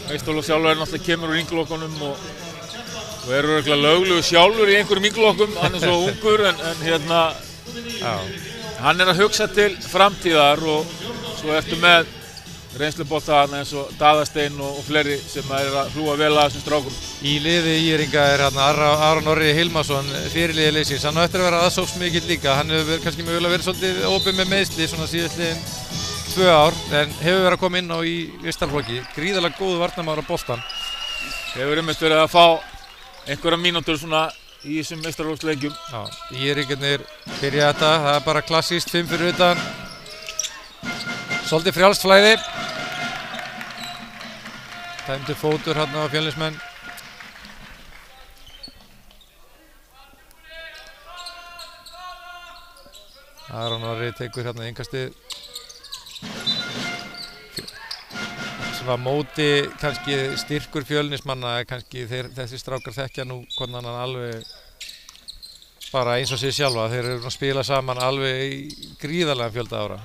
Meistarflokk þjálfarinn náttúrulega kemur úr ynglokkunum og eru örugglega löglegur sjálfur í einhverjum ynglokkum, hann svo ungur en hérna hann að hugsa til framtíðar og svo ertu með reynslubolta eins og Daðastein og fleiri sem að hlúa vel að þessum strákum. Í liði Írringa Aron Orri Hilmarsson, fyrirliði liðsins. Hann á eftir að vera aðsóknsmikill líka. Hann hefur kannski mögulega verið svolítið opinn með meiðsli svona síðastliðin 2 ár en hefur verið að koma inn á í meistaraflokki. Gríðarlega góður varnarmaður á boltann. Hefur verið að fá einhverja mínútur svona í þessum meistaraflokksleikjum. Já, Írringarnir byrja þetta. Það er bara klassískt 5 fyrir utan. Svolítið frjálst flæði. Dæmdur fótur hérna á Fjölnismenn. Aron Orri tekur hérna innkastið. Sem var móti kannski styrkur Fjölnismanna, kannski þessi strákar þekkja nú hvernig hann alveg bara eins og sig sjálfa. Þeir eru að spila saman alveg í gríðarlega fjölda ára.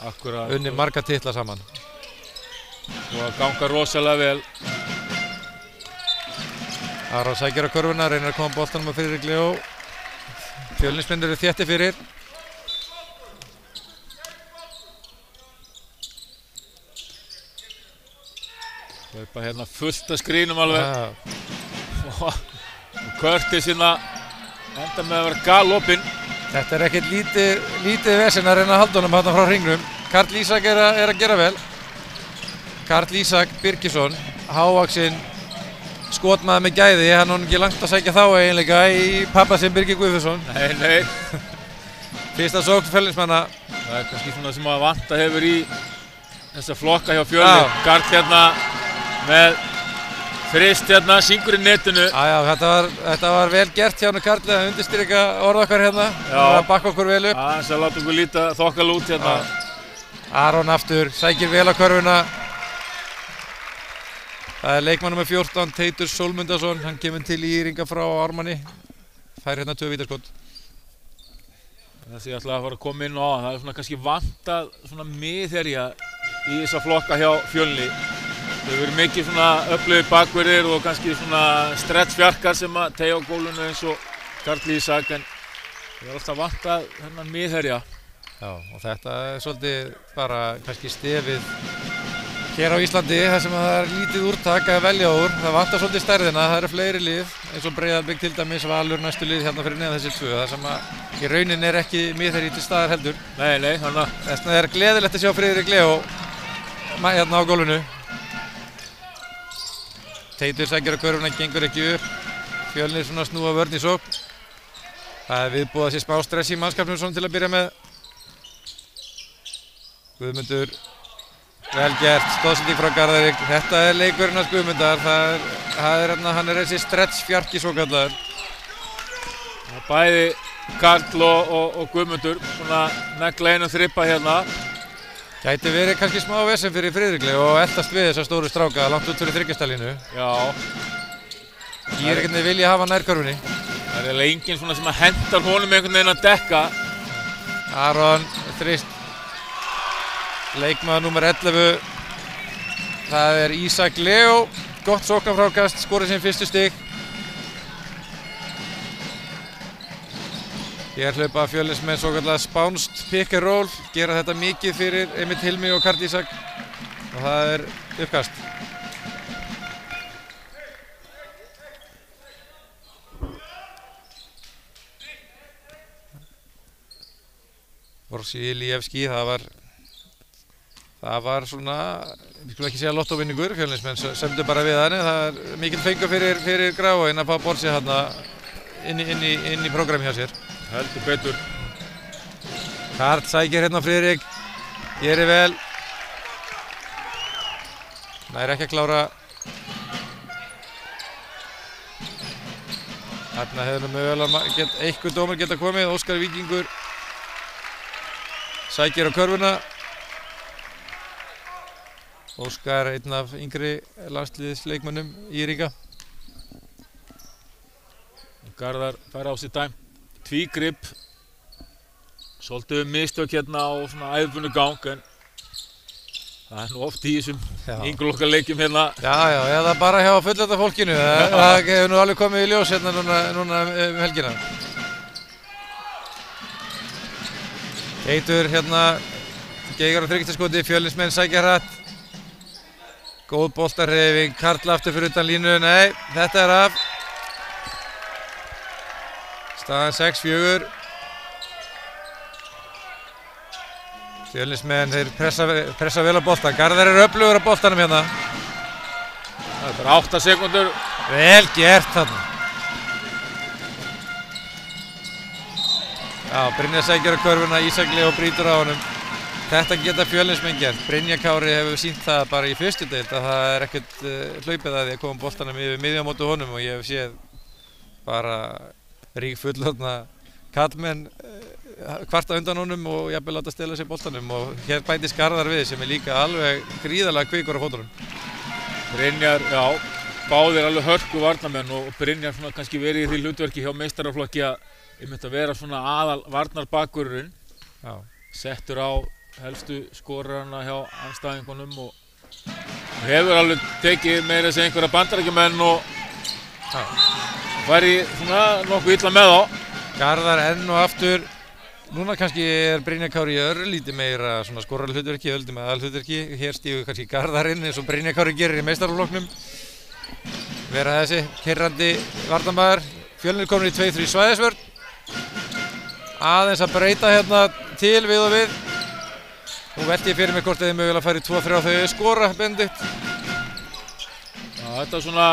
Akkurat. Unni marga titla saman. Og að ganga rosalega vel. Aron sækir á körfuna, reynir að koma boltanum að Friðrik Leó. Fjölnismenn eru þéttir fyrir. Hlaupa hérna fullt af skrínum alveg. Og Curtis hérna enda með að vera galopinn. Þetta er ekkert lítið vesen að reyna að halda honum hérna frá hringnum. Karl Ísak er að gera vel. Karl Ísak Birgisson, hávaxinn skotmaður með gæði, hann er ekki langt að sækja þá eiginlega í pappa sinn Birgir Guðmundsson. Nei. Fyrsta sókn Fjölnismanna. Það er kannski svona sem að vanta hefur í þessa flokka hjá Fjölni. Karl hérna með frist hérna, syngur í netinu. Já, þetta var vel gert hjá hann Karli að undirstrika orð okkar hérna. Það bakka okkur vel upp. Þess að láta okkur líta þokkal út hérna. Aron aftur, sækir vel á körfuna. Það er leikmann nr. 14, Teitur Sólmundarsson, hann kemur til í Írringa frá Ármanni. Fær hérna 2 vítaskot. Þessi ég ætla að fara að koma inn á, það er svona kannski vantað svona miðherja í þessa flokka hjá Fjölni. Það hefur verið mikið svona öflugir bakverðir og kannski svona stretchfjarkar sem að teygja á gólfinu eins og Karl Ísak, en það er alltaf vantað þennan miðherja. Já, og þetta er svolítið bara kannski stefið hér á Íslandi, þar sem það er lítið úrtak að velja úr. Það vantar svolítið stærðina, það eru fleiri lið, eins og Breiðablik til dæmis, Valur næstu lið hérna fyrir neðan þessi 2, þar sem að í rauninni er ekki miðherji til staðar heldur. Nei, þannig að þess vegna er gleðilegt að sjá Friðrik Leó hérna á gólfinu. Teitur sækir á körfuna, gengur ekki upp. Fjölnir svona snúa vörn í sókn. Það er viðbúið að sé smá stress í mannskapnum svona til að byrja með. Guðmundur, vel gert, stóðsending frá Garðarík. Þetta er leikurinn hans Guðmundar. Hann er þessi stretchfjarki svokallaður. Bæði Karl og Guðmundur svona negla einum þrippa hérna. Gæti verið kannski smá vesen fyrir Friðrik Leó og eltast við þessa stóru stráka langt út fyrir þryggjastælinu. Já. Írringarnir vilja hafa nær körfunni. Það er eiginlega enginn svona sem að hentar honum einhvern veginn að dekka. Aron þrist. Leikmaður númer 11. Það er Ísak Leó. Gott sóknarfrákast, skorið sín fyrstu stig. Hér hlaupa Fjölnismenn svokallað spánst pick and roll, gera þetta mikið fyrir Emil Hilmi og Karl Ísak og það er uppkast. Vorsiljevski, það var svona, við skulum ekki segja lottóvinningur, Fjölnismenn sömdu bara við hann, það er mikil fengur fyrir Grafoinn að fá Borsi hérna inn í prógrami hjá sér. Heldur betur. Karl sækir hérna Friðrik, gerir vel. Nær ekki að klára. Þarna hefur mögulega einhver dómur geta komið, Óskar Víkingur. Sækir á körfuna. Óskar, einn af yngri landsliðsleikmönnum í Írringa. Garðar fær á sig dæmt. Tvígrip, svolítið mistök hérna á svona æðbundu gang, en það er nú oft í þessum ynglokka leikjum hérna. Já, eða bara hjá fullorðna fólkinu. Það hefur nú alveg komið í ljós hérna núna helgina. Teitur hérna, Geigar á þriggjastaskoti, Fjölnismenn sækja hratt. Góð boltarhreyfing, Karl aftur fyrir utan línu, nei, þetta af. Staðan 6-4. Fjölnismenn, þeir pressa vel á boltan. Garðar öflugur á boltanum hérna. Það er bara 8 sekúndur. Vel gert þarna. Já, Brynjar sækir á körfuna, Ísak Leó brýtur á honum. Þetta geta Fjölnismenn gert. Brynjar Kári hefur sýnt það bara í fyrstu deild að það er ekkert hlaupið að því að koma boltanum yfir miðja á móti honum og ég hef séð bara rík fullorðna kallmenn kvarta undan honum og jafnvel láta stela sér boltanum og hér bætist Garðar við sem er líka alveg gríðarlega kvikur á fótunum. Brynjar, já, báðir alveg hörku varnarmenn og Brynjar svona kannski verið í því hlutverki hjá meistaraflokki að einmitt að vera svona aðal varnarbakvörðurinn. Já. Settur á helstu skorarana hjá andstæðingunum og hefur alveg tekið meira sem einhverja bandarækjumenn og væri svona nokkuð illa með þá. Garðar enn og aftur. Núna kannski er Brynjar Kári örlítið meira svona skorarhlutverki, öldum aðalhlutverki. Hér stígur kannski Garðar inn eins og Brynjar Kári gerir í meistaraflokknum. Vera þessi keyrandi varnarmaður. Fjölnir komin í 2-3 svæðisvörn. Aðeins að breyta hérna til við og við. Nú velti ég fyrir mig hvort þið mögulega færi 2-3 á þau skora Benedikt. Já, þetta er svona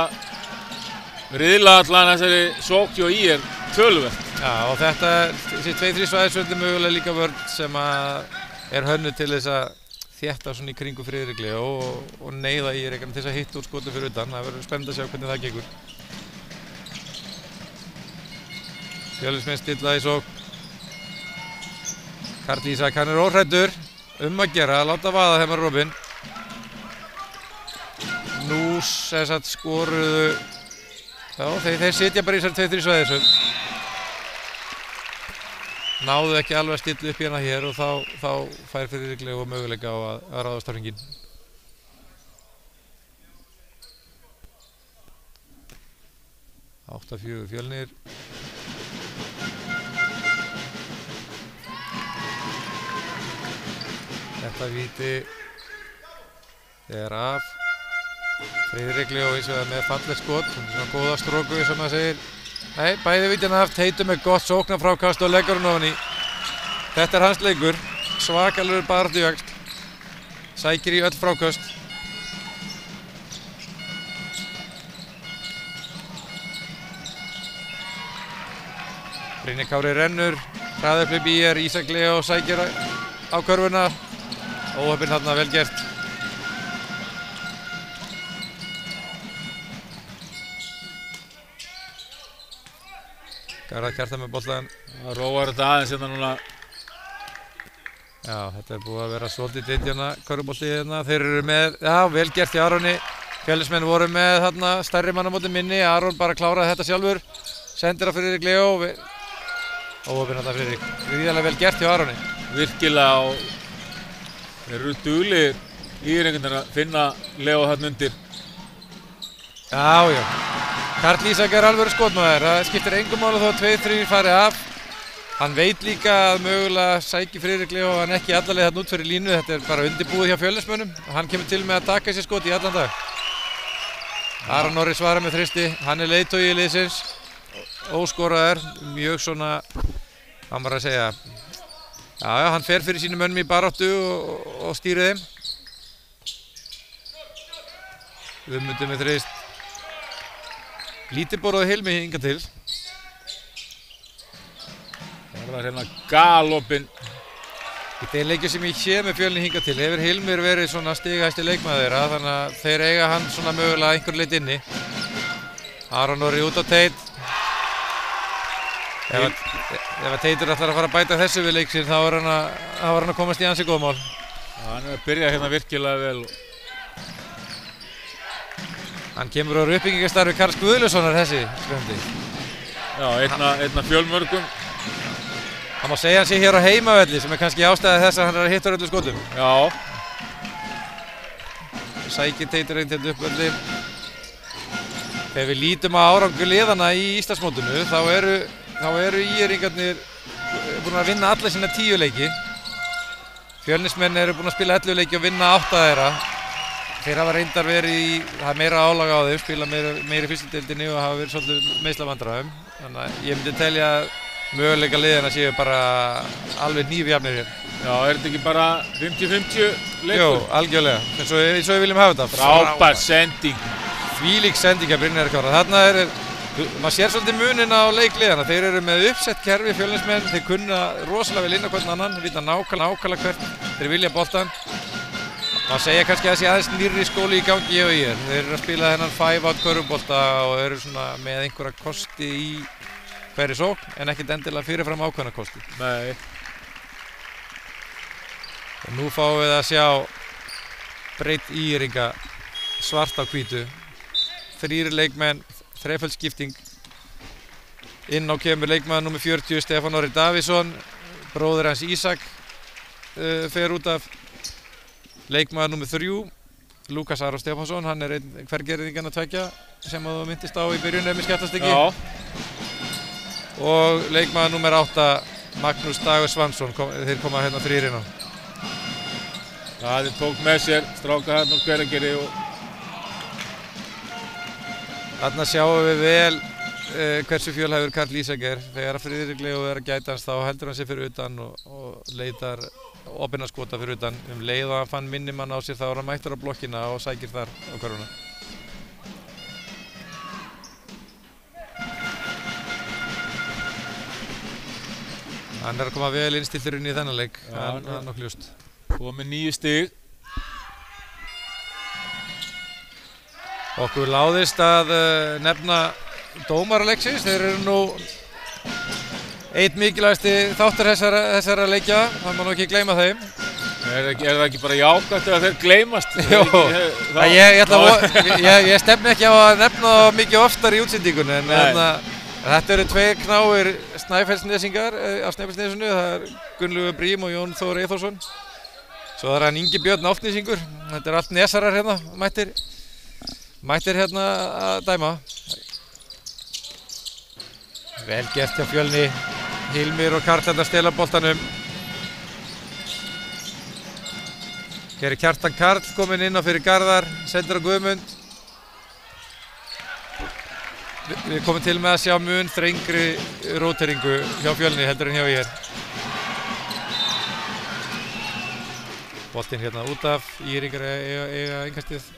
riðla allan þessari sókn og í töluvert. Já, og þetta þessi 2-3 svæðisvörn mögulega líka vörn sem er hönnuð til þess að þétta svona í kringu Friðrik Leó og neyða í til þess að hitta úr skotum fyrir utan. Það verður spennandi að sjá hvernig það gengur. Fjölnismenn stilla í sókn. Karl Ísak, hann er óhræddur að gera, láta vaða þeim að Robin. Nú skoruðu, já þeir sitja bara í þessar 2-3 svæðisvörn. Náðu ekki alveg að stilla upp hérna hér og þá fær Friðrik Leó möguleika á að ráðast á hringinn. Átta 4 Fjölnir. Þetta víti er af. Friðrik Leó eins og með fallegt skot, svona góða stróku sem maður segir. Nei, bæði vítin af, Teitur með gott sóknarfrákast og leggur hann ofan í. Þetta er hans leikur, svakalegur baráttu í öxl. Sækir í öll frákast. Brynjar Kári rennur, hraðar upp í Ísak Leó sækir á körfuna. Óheppinn þarna, vel gert. Garðar Kjartan með boltan. Það róar þetta aðeins hérna núna. Já, þetta er búið að vera svolítið ditt hérna, körfubolti hérna. Þeir eru með, já, vel gert í Aroni. Fjölnismenn voru með þarna stærri mann á móti minni. Aron bara kláraði þetta sjálfur. Sendir á Friðrik Leó. Óheppinn þarna Friðrik. Gríðarlega vel gert hjá Aroni. Virkilega og þeir eru duglegir í að finna Leó þarna undir. Já. Karl Ísak er alveg skotmaður, það skiptir engum máli þó að 2-3 fari af. Hann veit líka að mögulega sækir Friðrik Leó hann ekki allalega þarna út fyrir línu, þetta er bara undirbúið hjá Fjölnismönnum. Hann kemur til með að taka sér skot í allan dag. Aron Orri svarar með þristi, hann er leiðtogi í liðsins, óskoraður, mjög svona, hann var að segja, já, hann fer fyrir sínum mönnum í baráttu og stýrir þeim. Guðmundur með þrist. Lítið borðað Hilmi hingað til. Það var hérna galopinn. Í þeim leikjum sem ég sé með Fjölni hingað til hefur Hilmir verið svona stigahæsti leikmaður þeirra, þannig að þeir eiga hann svona mögulega einhver leit inni. Aron Orri út á Teit. Ef að Teitur ætlar að fara að bæta þessu við leiksinn þá var hann að komast í ansi góð mál. Hann er að byrja hérna virkilega vel. Hann kemur á uppbyggingarstarfi Karls Guðlaugssonar þessi skræmdi. Já, einna fjölmörgum. Það má segja hann sé hér á heimavelli sem er kannski ástæði þess að hann er að hitta öllu skotum. Já. sækir Teitur einnig upp völlinn. Þegar við lítum á árangur liðana í Íslandsmótinu þá eru ÍR-ingarnir búin að vinna alla sína 10 leiki. Fjölnismenn eru búin að spila 11 leiki og vinna 8 þeirra. Þeir hafa reyndar verið í, það meira álag á þeim, spila meira í fyrstu deildinni og hafa verið svolítið meiðslavandræðum. Þannig að ég myndi telja möguleika liðina séu bara alveg hnífjafnir hér. Já, er þetta ekki bara 50-50 leikur? Jú, algjörlega, eins og við viljum hafa þetta. Frábær sending. Þvílík sending af Brynjari Kára. Þarna maður sér svolítið muninn á leikliðana. Þeir eru með uppsett kerfi Fjölnismenn, þeir kunna rosalega vel inn á hvern annan, vita nákvæmlega hvert þeir vilja boltann. Maður segja kannski að það sé aðeins nýrri skóli í gangi hjá ÍR. Þeir eru að spila þennan 5-out körfubolta og eru svona með einhverja kosti í hverri sókn en ekkert endilega fyrirfram ákveðna kosti. Nei. Og nú fáum við að sjá breytt ÍR-inga svart á hvítu. 3 leikmenn, þreföld skipting. Inn á kemur leikmaður númer 40 Stefán Orri Davíðsson, bróðir hans Ísak fer út af. Leikmaður númer 3, Lúkas Aron Stefánsson, hann er einn hvergerðinganna tveggja sem þú myndist á í byrjun með skjáttastekki. Já. Og leikmaður númer 8, Magnús Dagur Svansson, þeir koma hérna 3 inn á. Það tók með sér stráka hérna á Hveragerði og Þarna sjáum við vel hversu fjölhæfur Karl Ísak er. Þegar Friðrik Leó er að gæta hans þá heldur hann sig fyrir utan og leitar opinna skota fyrir utan. Leið og hann fann minni mann á sér þá er hann mættur á blokkina og sækir þar á körfuna. Hann er að koma vel innstilltur inn í þennan leik, hann er nokkuð ljóst. Komið 9 stig. Okkur láðist að nefna dómaraleiksins, þeir eru nú einn mikilvægasti þáttur þessara leikja, það má nú ekki gleyma þeim. Er það ekki bara jákvæmt að þeir gleymast? Jó, ég stefni ekki á að nefna það mikið oftar í útsendingunni, en þetta eru 2 knáir Snæfellsnesingar af Snæfellsnesinu, það er Gunnlaugur Brím og Jón Þór Eyþórsson. Svo er hann Ingi Björn Álftnesingur, þetta er allt nesarar hérna, mættir hérna að dæma. Vel gert hjá Fjölni, Hilmir og Karl að stela boltanum. Hér er Kjartan Karl kominn inn á fyrir Garðar, sendir á Guðmund. Við komum til með að sjá mun þrengri róteringu hjá Fjölni heldur en hjá ÍR. Boltinn hérna út af, ÍR-ingar eiga innkastið.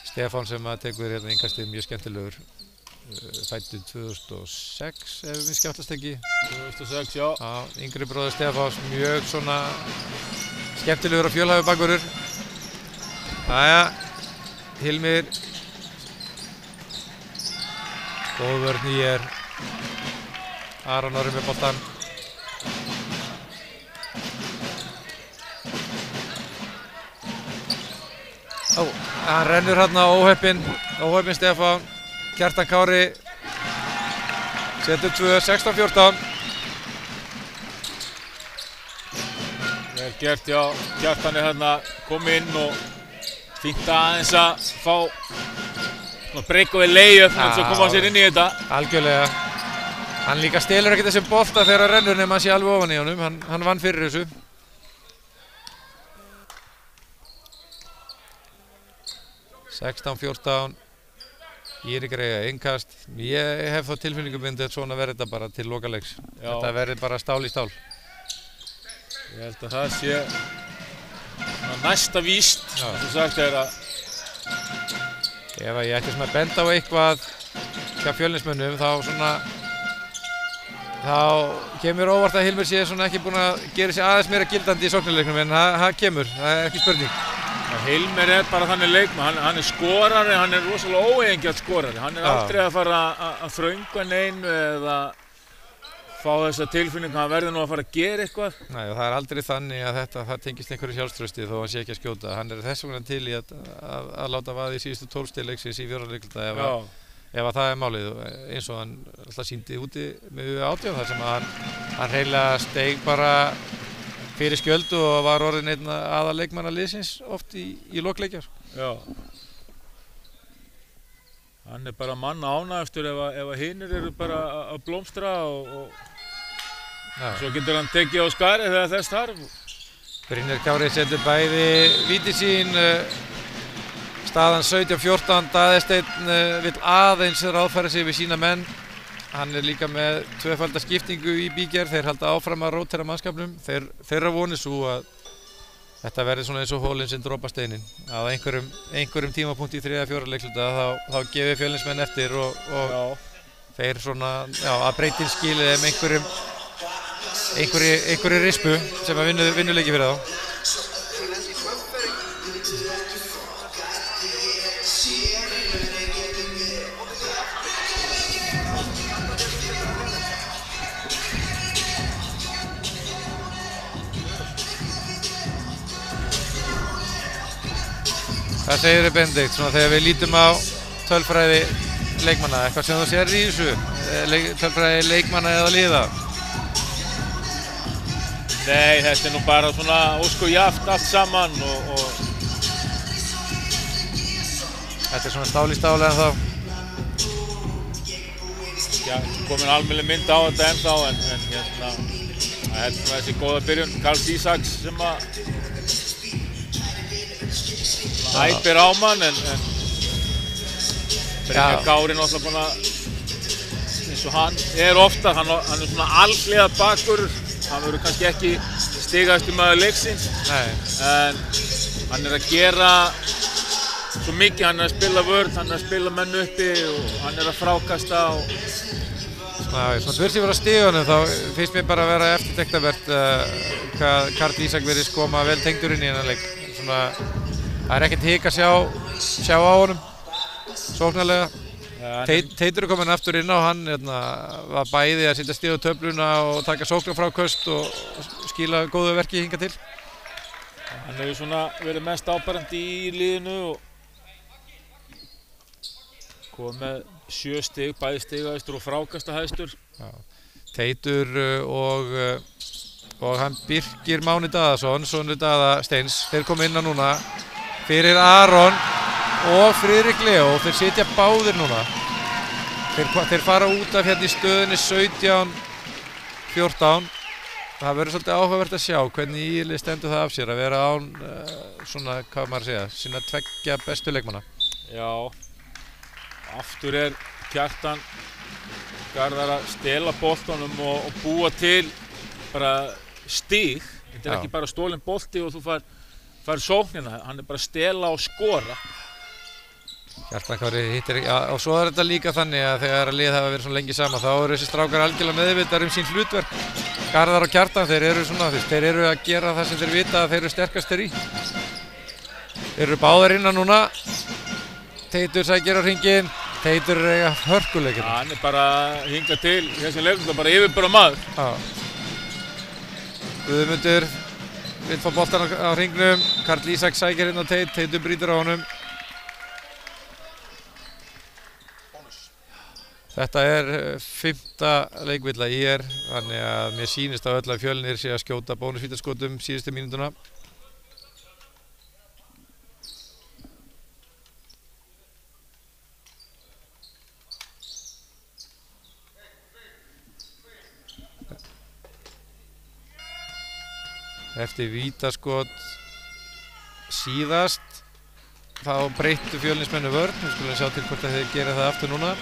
Stefán sem að tekur hérna innkastið mjög skemmtilegur. Fæddur 2006 ef við skjáttast ekki. 2006, já. Já, yngri bróðir Stefáns, mjög svona skemmtilegur og fjölhæfur bakvörður. Jæja, Hilmir. Góð vörn ÍR. Aron Orri með boltann. Hann rennur hérna óheppinn Stefán. Kjartan Kári setur 2, 16-14. Vel gert, já. Kjartan er hérna komið inn og fínt aðeins að fá breyka við layup en svo koma sér inn í þetta. Algjörlega. Hann líka stelur ekkert þessum bolta þegar hann rennur nema hann sé alveg ofan í honum. Hann vann fyrir þessu. (16-14) ÍR-ingar eiga innkast. Ég hef þá tilfinningum myndið að svona verði þetta bara til lokaleiks. Þetta verði bara stál í stál. Ég held að það sé næsta víst, eins og sagt er að ef ég ætti svona að benda á eitthvað hjá Fjölnismönnum þá kemur óvart að Hilmir sé svona ekki búinn að gera sig aðeins meira gildandi í sóknarleiknum en það kemur, það er ekki spurning. Hilmir er bara þannig leikmann, hann er skorari, hann er rosalega óeigingjart skorari. Hann er aldrei að fara að þröngva neinu eða fá þessa tilfinningu að hann verði nú að fara að gera eitthvað. Nei, og það er aldrei þannig að það tengist einhverju sjálfstrausti þó hann sé ekki að skjóta. Hann er þess vegna til í að láta vaða í síðustu 12 stig leiksins í 4. leikluta ef að það er málið, eins og hann alltaf sýndi úti með 18 þar sem að hann hreinlega steig bara fyrir skjöldu og var orðinn einn aðaleikmanna liðsins oft í lokleikjar. Já. Hann bara manna ánægðastur ef hinir eru bara að blómstra og svo getur hann tekið á skarið þegar þess þarf. Brynjar Kári setur bæði víti sín, staðan 17-14, Daði Steinn vill aðeins ráðfæra sig við sína menn. Hann líka með tvöfalda skiptingu í bígerð, þeir halda áfram að rótera mannskapnum. Þeirra vonir svo að þetta verði svona eins og hólinn sem dropa steinin. Að einhverjum tímapunkti í 3-4 leikluta þá gefi Fjölnismenn eftir og þeir svona, að breytin skili þeim einhverju rispu sem að vinnuleiki fyrir þá. Hvað segirðu Benedikt, svona þegar við lítum á tölfræði leikmanna, eitthvað sem þú sér í þessu, tölfræði leikmanna eða liða? Nei, þetta nú bara svona óskujaft allt saman og Þetta svona stál í stál en þá? Já, komin almennileg mynd á þetta ennþá en það er þessi góða byrjun, Karl Ísaks sem að hæpir á mann en Brynjar Kári náttúrulega búinn að eins og hann er ofta, hann er svona alhliða bakvörður, hann verður kannski ekki stigahæsti maður leiksins en hann er að gera svo mikið, hann er að spila vörn, hann er að spila menn uppi og hann er að frákasta og Svona tvörsið var á stigunum þá finnst mér bara að vera eftirtektarvert hvað Karl Ísak virðist koma vel tengdur inn í þennan leik. Svona það er ekkert hik að sjá á honum sóknarlega. Teitur er komin aftur inn á, hann var bæði að setja stig á töfluna og taka sóknarfráköst og skila góðu verki hingað til. Hann hefur svona verið mest áberandi í liðinu og komið með 7 stig, bæði stigahæstur og frákastahæstur. Teitur og hann Birkir Máni Daðason, sonur Daða Steins, þeir koma inn á núna fyrir Aron og Friðrik Leó, þeir sitja báðir núna. Þeir fara út af hérna í stöðunni 17-14. Það verður svolítið áhugavert að sjá hvernig Íli stendur það af sér að vera án svona, hvað maður segja, sína 2 bestu leikmanna. Já, aftur er Kjartan Garðar að stela boltanum og búa til bara stig. Þetta er ekki bara stólinn bolti og þú fær sóknina, hann er bara að stela og skora. Kjartan Kári hittir ekki, og svo er þetta líka þannig að þegar lið hafa verið svona lengi saman þá eru þessi strákar algjörlega meðvitaðir sín hlutverk. Garðar og Kjartan, þeir eru svona, þeir eru að gera það sem þeir vita að þeir eru sterkastir í. Þeir eru báðir innan núna. Teitur sækir á hringinn, Teitur er eiga hörkuleikir. Hann er bara hingað til þessi leikum, bara yfirbara maður. Guðmundur vill fá boltan á hringnum, Karl Ísak sækir inn á Teitur brýtur á honum. Þetta er 5. leikvilla ÍR, þannig að mér sýnist á öll að Fjölnir sé að skjóta bónusvítaskotum síðustu mínútuna. Eftir vítaskot síðast þá breyttu Fjölnismennu vörn. Við skulum sjá til hvort þeir gera það aftur núna.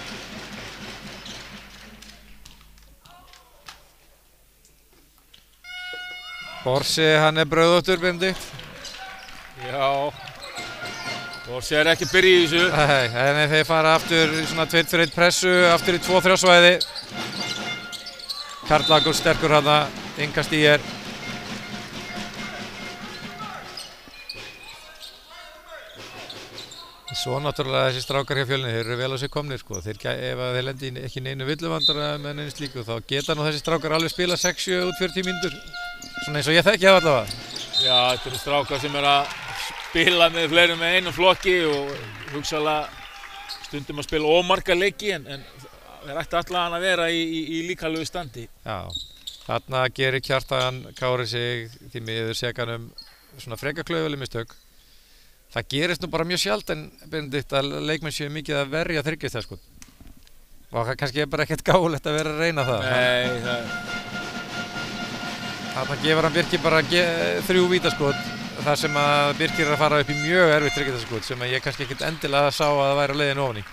Borsi, hann er brauðóttur, Benedikt. Já, Borsi er ekki að byrja í þessu. Nei, þeir fara aftur í svona 2-1 pressu, aftur í 2-3 svæði. Karl Ágúst sterkur hana, innkast ÍR. Svo náttúrulega þessi strákar hjá Fjölni, þeir eru vel á sig komnir sko. Ef þeir lendi ekki neinu villuvandara með neinu slíku þá geta nú þessi strákar alveg spila 6-7 út 40 mínútur. Svona eins og ég þekki það allavega. Já, þetta eru strákar sem eru að spila með fleirum með einum flokki og hugsanlega stundum að spila ómarga leiki en þeir ættu allavega að vera í líkamlegu standi. Já, Þarna gerir Kjartan Kári sig því miður sekan svona freka klaufaleg mistök. Það gerist nú bara mjög sjaldan, Benedikt, að leikmenn séu mikið að verja þriggjastaðaskot. Og það kannski bara ekkert gáfulegt að vera að reyna það. Nei, Þarna gefur hann Birki bara 3 vítaskot, þar sem að Birkir að fara upp í mjög erfitt þriggjastaðaskot sem ég kannski ekkert endilega sá að það væri á leiðinu ofan í.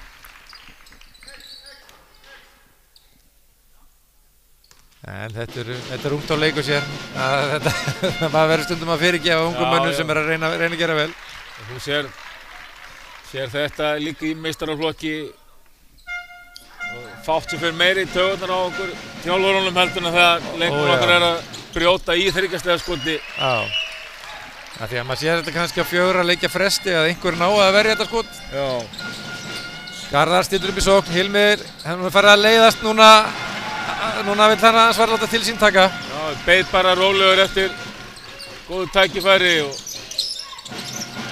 En þetta ungt á leiku sér. Maður verður stundum að fyrirgefa ungum mönnum sem að reyna að gera vel. Þú sér þetta líka í meistaraflokki og fátt sem fyrir meiri taugarnar á okkur þjálfarunum heldur en það leikmenn okkar að brjóta í þriggjastaðaskoti. Já. Því að maður sér þetta kannski á 4 leikja fresti að einhver ná að verja þetta skot. Já. Garðar stillur upp í sókn, Hilmir, hann er farið að leiðast núna vill hann aðeins fara að láta til sín taka. Já, beið bara rólegur eftir góðu tækifæri og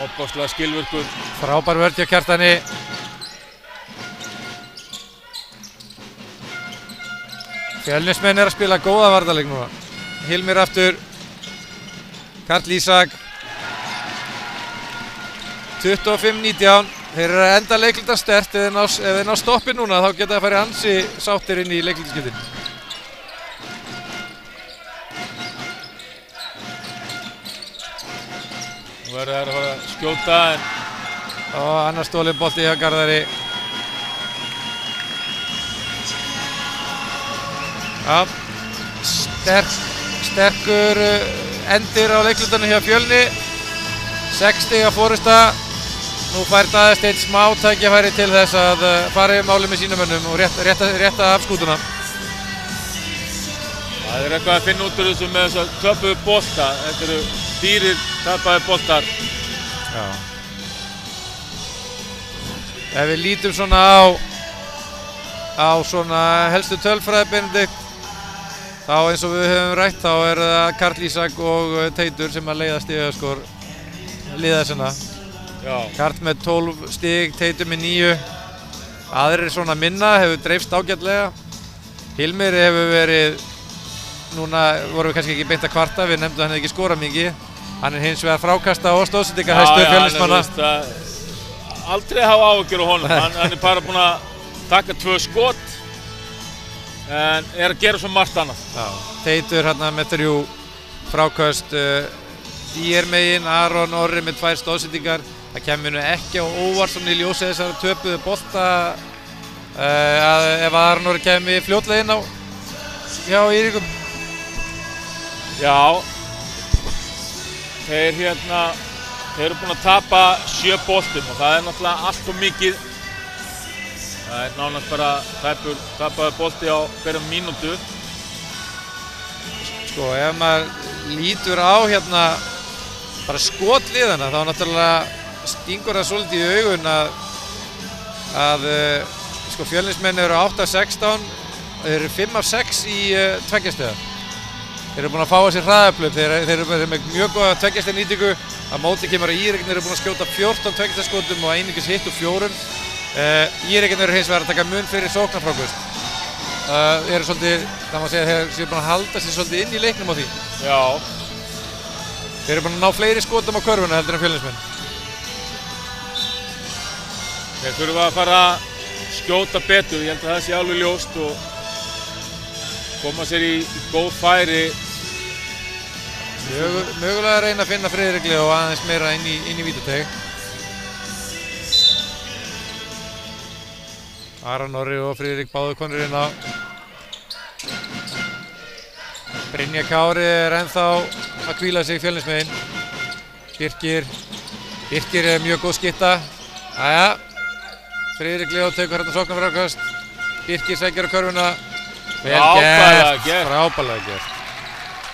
opaslega skilvirkur. Frábær vörn hjá Kjartani. Fjölnismenn að spila góða varnarleik núna. Hilmir aftur. Karl Ísak. 25-19. Þeir eru að enda leiklutan sterkt. Ef þeir ná stoppi núna þá geta það farið ansi sáttir inn í leiklutaskiptin. Nú verður þær að fara að skjóta en... Og annar stólinn bolti hjá Garðari. Já, sterkur endir á leiklutanum hjá Fjölni. 6 stiga forysta. Nú fær Daðasteinn smá tækifæri til þess að fara yfir málið með sínum mönnum og rétta af skútuna. Það er eitthvað að finna út úr þessu með þess að töpuðu bolta. Þetta eru dýrir tapaði boltar. Já. Ef við lítum svona á svona helstu tölfræði, Benedikt, þá eins og við höfum rætt, þá er það Karl Ísak og Teitur sem að leiða stigaskor liðasina. Já. Karl með 12 stig, Teitur með 9. Aðrir svona minna, hefur dreifst ágætlega. Hilmir hefur verið, núna vorum við kannski ekki beint að kvarta, við nefndum að hann hefði ekki skorað mikið. Hann er hins vegar frákasta og stóðsendingahæstur Fjölnismanna. Aldrei hafa áhyggjur á honum, hann er bara búinn að taka 2 skot en er að gera svo margt annað. Já. Teitur hérna með 3 fráköst, megin, Aron Orri með 2 stóðsendingar. Það kemur nú ekki á óvart svona í ljósi þessar töpuðu bolta ef Aron Orri kemur fljótlega inn á hjá Eiríkum. Já, þeir eru búin að tapa 7 boltum og það er náttúrulega allt of mikið. Það er nánast bara tapaði bolti á hverjum mínútu. Sko, ef maður lítur á hérna bara skotliðana þá náttúrulega stingur það svolítið í augun að sko Fjölnismenn eru 8-16, þeir eru 5-6 í tveggjastiga. Þeir eru búin að fá að sér hraðaflöp, þeir eru með mjög góða tveggjastiga nýtingu. Að móti kemur að Írekin eru búin að skjóta 14 tveggjastigaskotum og einungis hitt úr 4. Írekin eru hins vegar að taka mun fyrir sóknarfrákvöst. Eru svolítið, það má segja, þeir séu búin að halda sér svolítið inn í leiknum á því. Já. Þeir eru búin að ná fleiri skotum á körfuna heldur en Fjölnismenn. Þeir þurfa að fara að skjóta betur, ég held að það sé alveg ljóst og koma sér í góð færi. Mögulega að reyna að finna Friðrikli og aðeins meira inn í vítateig. Aron Orri og Friðrik báðu konur inn á. Brynjar Kári er ennþá að hvíla sig Fjölnismegin. Birkir er mjög góð skytta. Jæja. Friðrik Leó tekur hérna sóknarfrákast. Birkir sækir á körfuna. Vel gert. Frábærlega gert.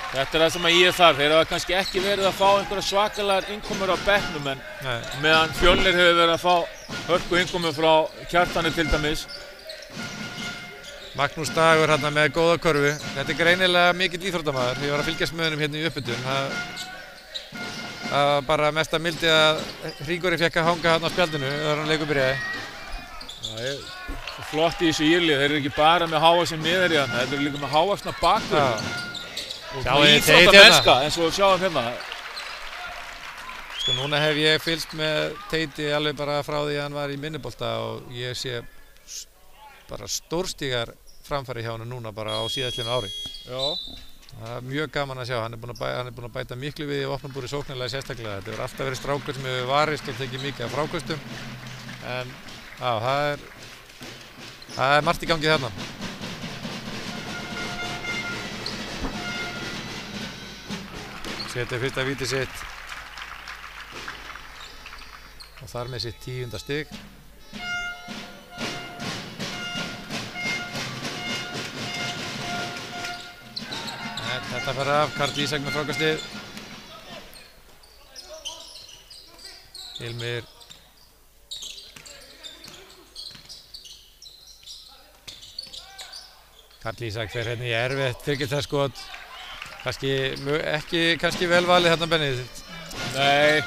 Þetta er það sem ég þarf. Þeir hafa kannski ekki verið að fá einhverja svakalegar innkomur á bekknum en meðan Fjölnir hefur verið að fá hörku innkomur frá Kjartani til dæmis. Magnús Dagur hérna með góða körfu. Þetta er greinilega mikill íþróttamaður. Ég var að fylgjast með honum hérna í upphitun. Það var bara mesta mildi að Hringurinn fékk að hanga hérna á spjaldinu þegar hann leikur byrjaði. Það er flott í þessu írlið. Þeir eru ekki bara með hávaxinn miðherja, þeir eru líka með hávaxna bakvörð. Sjáið íþróttamennska eins og sjáum hérna. Sko núna hef ég fylgst með Teiti alveg bara frá því að hann var í minnibolta og ég sé bara stórstígar framfæri hjá hann núna bara á síðastliðnu ári. Já. Það er mjög gaman að sjá, hann er búinn að bæta miklu við í vopnabúri sóknarlega sérstaklega. Þetta hefur alltaf verið strákur sem hefur varist og tekið mikið af frákostum. En já, það er margt í gangi þarna. Setja fyrsta víti sitt og þar með sitt 10. stig. Þetta fer af, Karl Ísak með frákastið. Hilmir. Karl Ísak fer hérna í erfitt þriggjastaskot. Kannski vel valið hérna Benni. Nei.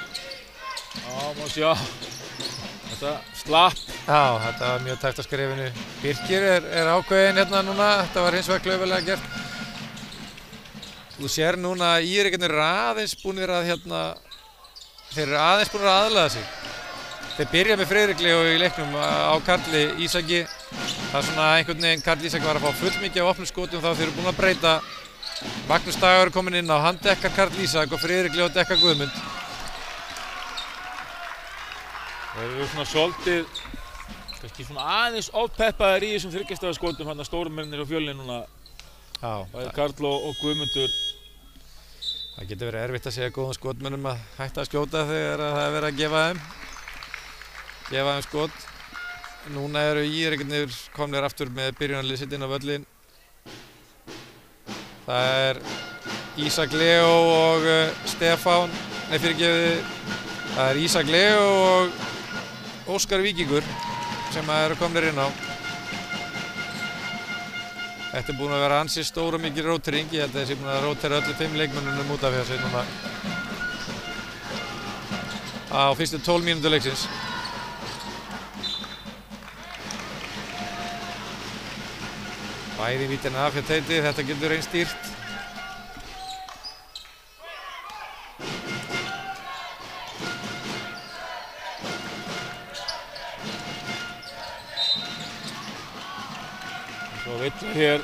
Já, má sjá. Þetta slapp. Já, þetta var mjög tæpt á skrefinu. Birkir er ákveðinn hérna núna. Þetta var hins vegar klaufalega gert. Þú sér núna að Írikarnir eru aðeins búnir að þeir eru aðeins búnir að aðlaga sig. Þeir byrja með Friðrik Leó í leiknum á Karli Ísaki. Það er svona einhvern veginn Karl Ísak var að fá fullmikið af opnum skotum þá þeir eru búin að breyta. Magnús Dagur er kominn inn á, hann dekkar Karl Ísak og Friðrik Leó dekkar Guðmund. Þeir eru svona svolítið, kannski svona aðeins ofpeppaðir í þessum þriggjastaskotum hann að stórumennir á Fjölni núna. Já. Bæði Karl og Guðmundur. Það getur verið erfitt að segja góðum skotmönnum að hætta að skjóta þegar það er verið að gefa þeim skot. Núna eru Írikarnir komnir aftur með byrjunarlið sitt inn á völlinn. Það er Ísak Leó og Stefán, það er Ísak Leó og Óskar Víkingur sem eru komnir inn á. Þetta er búin að vera ansi stór og mikil rótering. Ég held að þessi búin að rótera öllu 5 leikmönnunum út af þessu núna á fyrstu 12 mínútur leiksins. Bæði vítin af hjá Teiti, þetta getur reynst dýrt. Svo villar hér.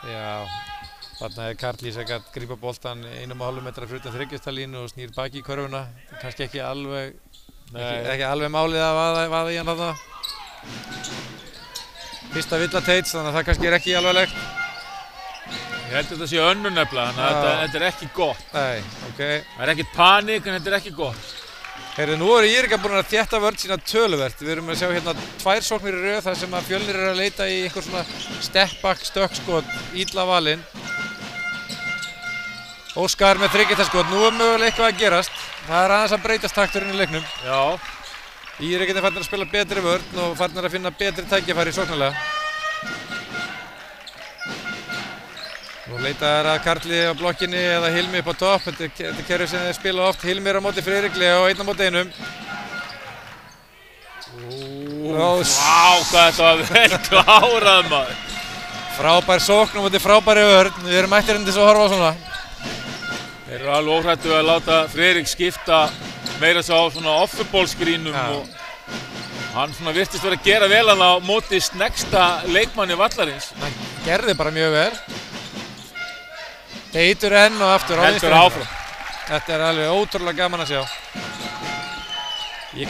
Já, þarna er Karl Ísak að grípa boltan 1,5 metra fyrir utan þriggjastaslínu og snýr baki í körfuna. Kannski ekki alveg málið að vaða í hann þarna. Fyrsta villa Teits, þannig að það kannski er ekki alvarlegt. Ég held að þetta sé önnur nefnilega, þannig að þetta er ekki gott. Nei, ok. Það er ekkert paník en þetta er ekki gott. Heyrðu, nú eru Íringar búin að þétta vörn sína töluvert. Við erum að sjá hérna 2 sóknir í röð þar sem að Fjölnir eru að leita í einhver svona step-back stökkskot, illa valinn. Óskar með þriggjastaskot, nú er mögulega eitthvað að gerast. Það er aðeins að breytast takturinn í leiknum. Já. Íringarnir farnir að spila betri vörn og farnir að finna betri tækifæri sóknarlega. Nú leita þær að Karli á blokkinni eða Hilmi upp á topp. Þetta er kerfi sem þeir spila oft. Hilmi er á móti Friðrik Leó og einn á móti einum. Vá, hvað þetta var vel klárað maður. Frábær sókn og móti frábæri vörn. Við erum mættir til þess að horfa á svona. Þeir eru alveg óhrættu að láta Friðrik skipta meira svo á svona offurbólskrínum og hann svona virtist verið að gera vel hann á móti sneggsta leikmanni vallarins. Hann gerði bara mjög vel. Teitur enn og aftur á vinstri. Heldur áfram. Þetta er alveg ótrúlega gaman að sjá. Ég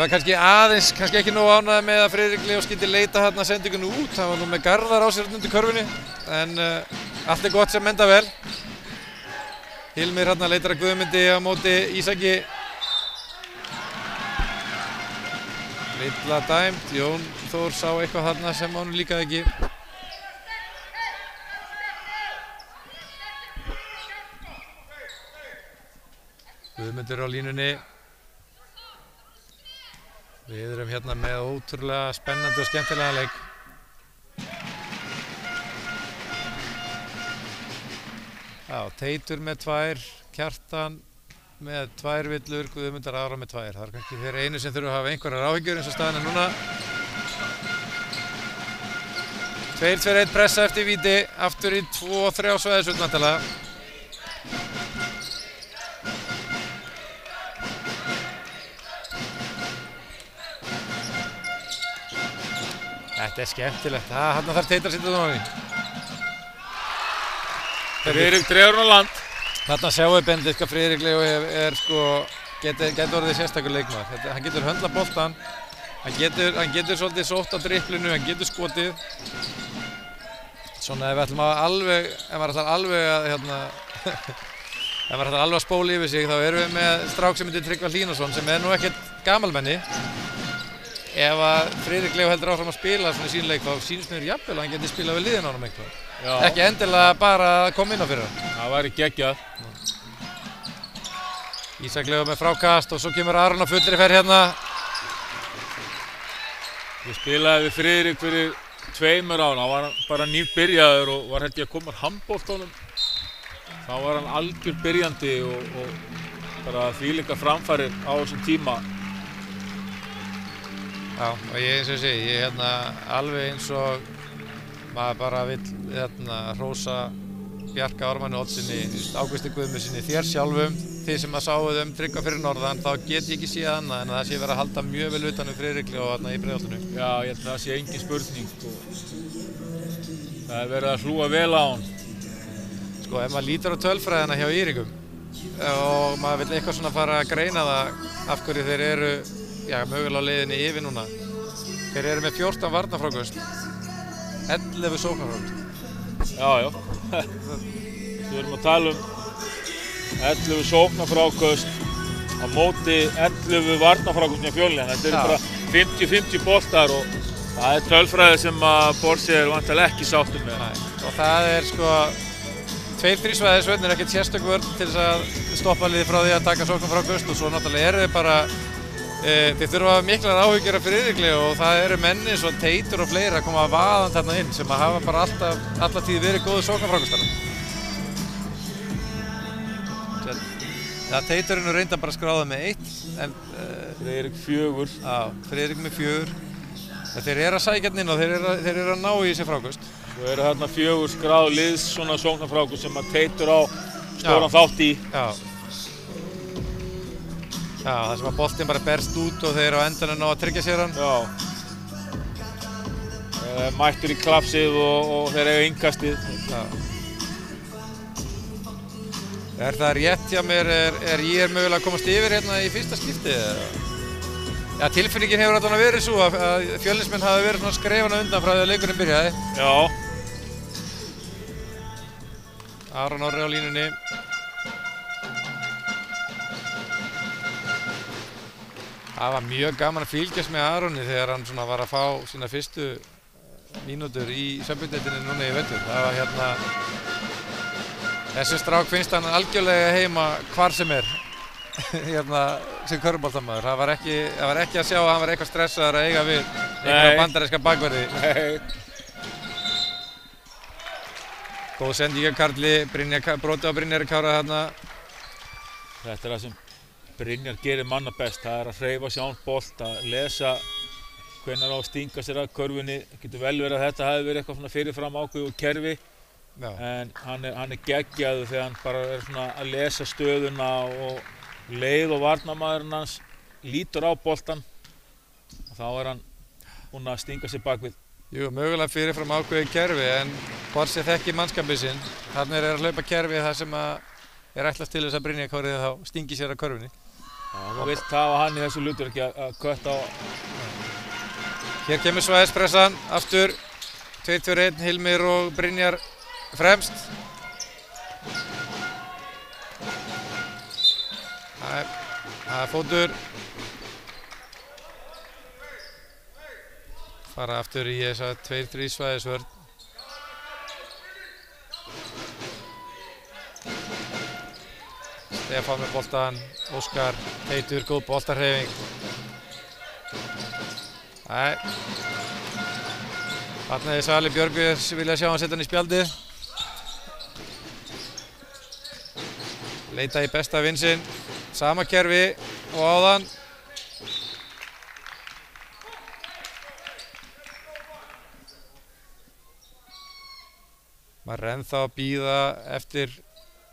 var kannski aðeins, kannski ekki nógu ánægður með að Friðrik Leó skyldi leita hérna sendingunni út. Hann var nú með Garðar á sér undir körfunni. En allt er gott sem enda vel. Hilmir hérna leitar að Guðmundi á móti Ísaki. Illa dæmt. Jón Þór sá eitthvað þarna sem honum líkaði ekki. Guðmundur á línunni. Við erum hérna með ótrúlega spennandi og skemmtilega leik. Já, Teitur með 2, Kjartan með 2 villur, Guðmundar Aron með 2. Það er kannski þeir einu sem þurfa að hafa einhverjar áhyggjur eins og staðan er núna. 2-2-1 pressa eftir víti, aftur í 2-3 svæðisvörn náttúrulega. Þetta skemmtilegt, þarna þarf Teitur að setja það á því. Friðrik dregur hann á land. Þarna sjáum við Benedikt að Friðrik Leó getur orðið sérstakur leikmaður. Hann getur höndlað boltann, hann getur svolítið sótt á driplinu, hann getur skotið. Svona ef við ætlum alveg, ef maður ætlar alveg að spóla yfir sig, þá erum við með strák sem heitir Tryggva Hlínason sem nú ekkert gamalmenni. Ef að Friðrik Leó heldur áfram að spila svona í sín leik, þá sýnist mér jafnvel að hann geti spilað við liðin á honum eitthvað. Já. Ekki endilega bara að koma inn á fyrir hann. Það væri geggjað. Ísak Leó með frákast og svo kemur Aron á fullri ferð hérna. Ég spilaði við Friðrik fyrir 2 ára, hann var bara nýbyrjaður og var held ég að koma handboltanum. Þá var hann algjör byrjandi og bara þvílíka framfarir á þessum tíma. Já, og eins og ég segi, alveg eins og maður bara vill hrósa Bjarka Ármanni Oddssyni, Ágústi Guðmundsssyni, þér sjálfum, þið sem að sáuð Tryggva fyrir norðan, þá get ég ekki séð annað en að það sé verið að halda mjög vel utan Friðrik Leó í Breiðholtinu. Já, ég held að það sé engin spurning. Það er verið að hlúa vel á hann. Sko, ef maður lítur á tölfræðina hjá Írigum og maður vill eitthvað svona fara að greina það af hverju þeir eru mögulega á leiðinni yfir núna. Þeir eru með 14 varnarfráköst, 11 sóknarfráköst. Já. Við erum að tala 11 sóknarfráköst á móti 11 varnarfráköst með Fjölni. Þetta eru bara 50-50 boltar og það er tölfræði sem að Borsi er vantilega ekki sáttur með. Og það er sko 2-3 svæðisvörn er ekkert sérstök vörn til þess að stoppa liðið frá því að taka sóknarfráköst og svo náttúrulega eru þeir bara þeir þurfa miklar áhyggjur af Friðrik Leó og það eru menn eins og Teitur og fleiri að koma vaðandi þarna inn sem að hafa bara alla tíð verið góður sóknarfrákastar. Teitur er nú reynda bara að skráða með 1 en Friðrik 4. Já, Friðrik með 4. Þeir eru að sækja inn og þeir eru að ná í þessi frákast. Svo eru þarna 4 skráð liðs svona sóknarfrákast sem að Teitur á stóran þátt í. Já, það sem að boltinn bara berst út og þeir á endanum ná að tryggja sér hann. Já. Mættur í klapsið og þeir eiga innkastið. Já. Er það rétt hjá mér, er ég mögulega að komast yfir hérna í fyrsta skipti? Já, tilfinningin hefur allavega verið svo að Fjölnismenn hafi verið svona skrefana undan frá því að leikurinn byrjaði. Já. Aron Orri á línunni. Það var mjög gaman að fylgjast með Aroni þegar hann svona var að fá sína fyrstu mínútur í sömbundeildinni núna í vetur. Það var þessi strák finnst hann algjörlega heima hvar sem er sem körfuboltamaður. Það var ekki að sjá að hann var eitthvað stressaður að eiga við einhverja bandaríska bakverði. Góð sending af Karli, broti á Brynjari Kára þarna. Þetta er það sem Brynjar gerir manna best, það er að hreyfa sig án bolt, að lesa hvenær á að stinga sér að körfunni. Það getur vel verið að þetta hafi verið eitthvað svona fyrirfram ákveð og kerfi. Já. En hann er geggjaður þegar hann bara er svona að lesa stöðuna og leið og varnarmaðurinn hans lítur á boltan og þá er hann búinn að stinga sér bakvið. Jú, mögulega fyrirfram ákveðið kerfi en Borsi þekkir mannskapinn sinn. Þarna er að hlaupa kerfi þar sem er ætlast til þess að Brynjar Kári þá stingi sér að körfunni. Já, þú vilt hafa hann í þessu hlutverki að kötta á. Hér kemur svæðispressan, aftur 2-2-1, Hilmir og Brynjar fremst. Það er fótur. Fara aftur í þessa 2-3 svæðisvörn. Stefán með boltan, Óskar, Teitur, góð boltarhreyfing. Þarna hefði Sali Björgvins vilja sjá hann setja hann í spjaldið. Leita í besta vinn sinn, sama kerfi og áðan. Maður er ennþá að bíða eftir,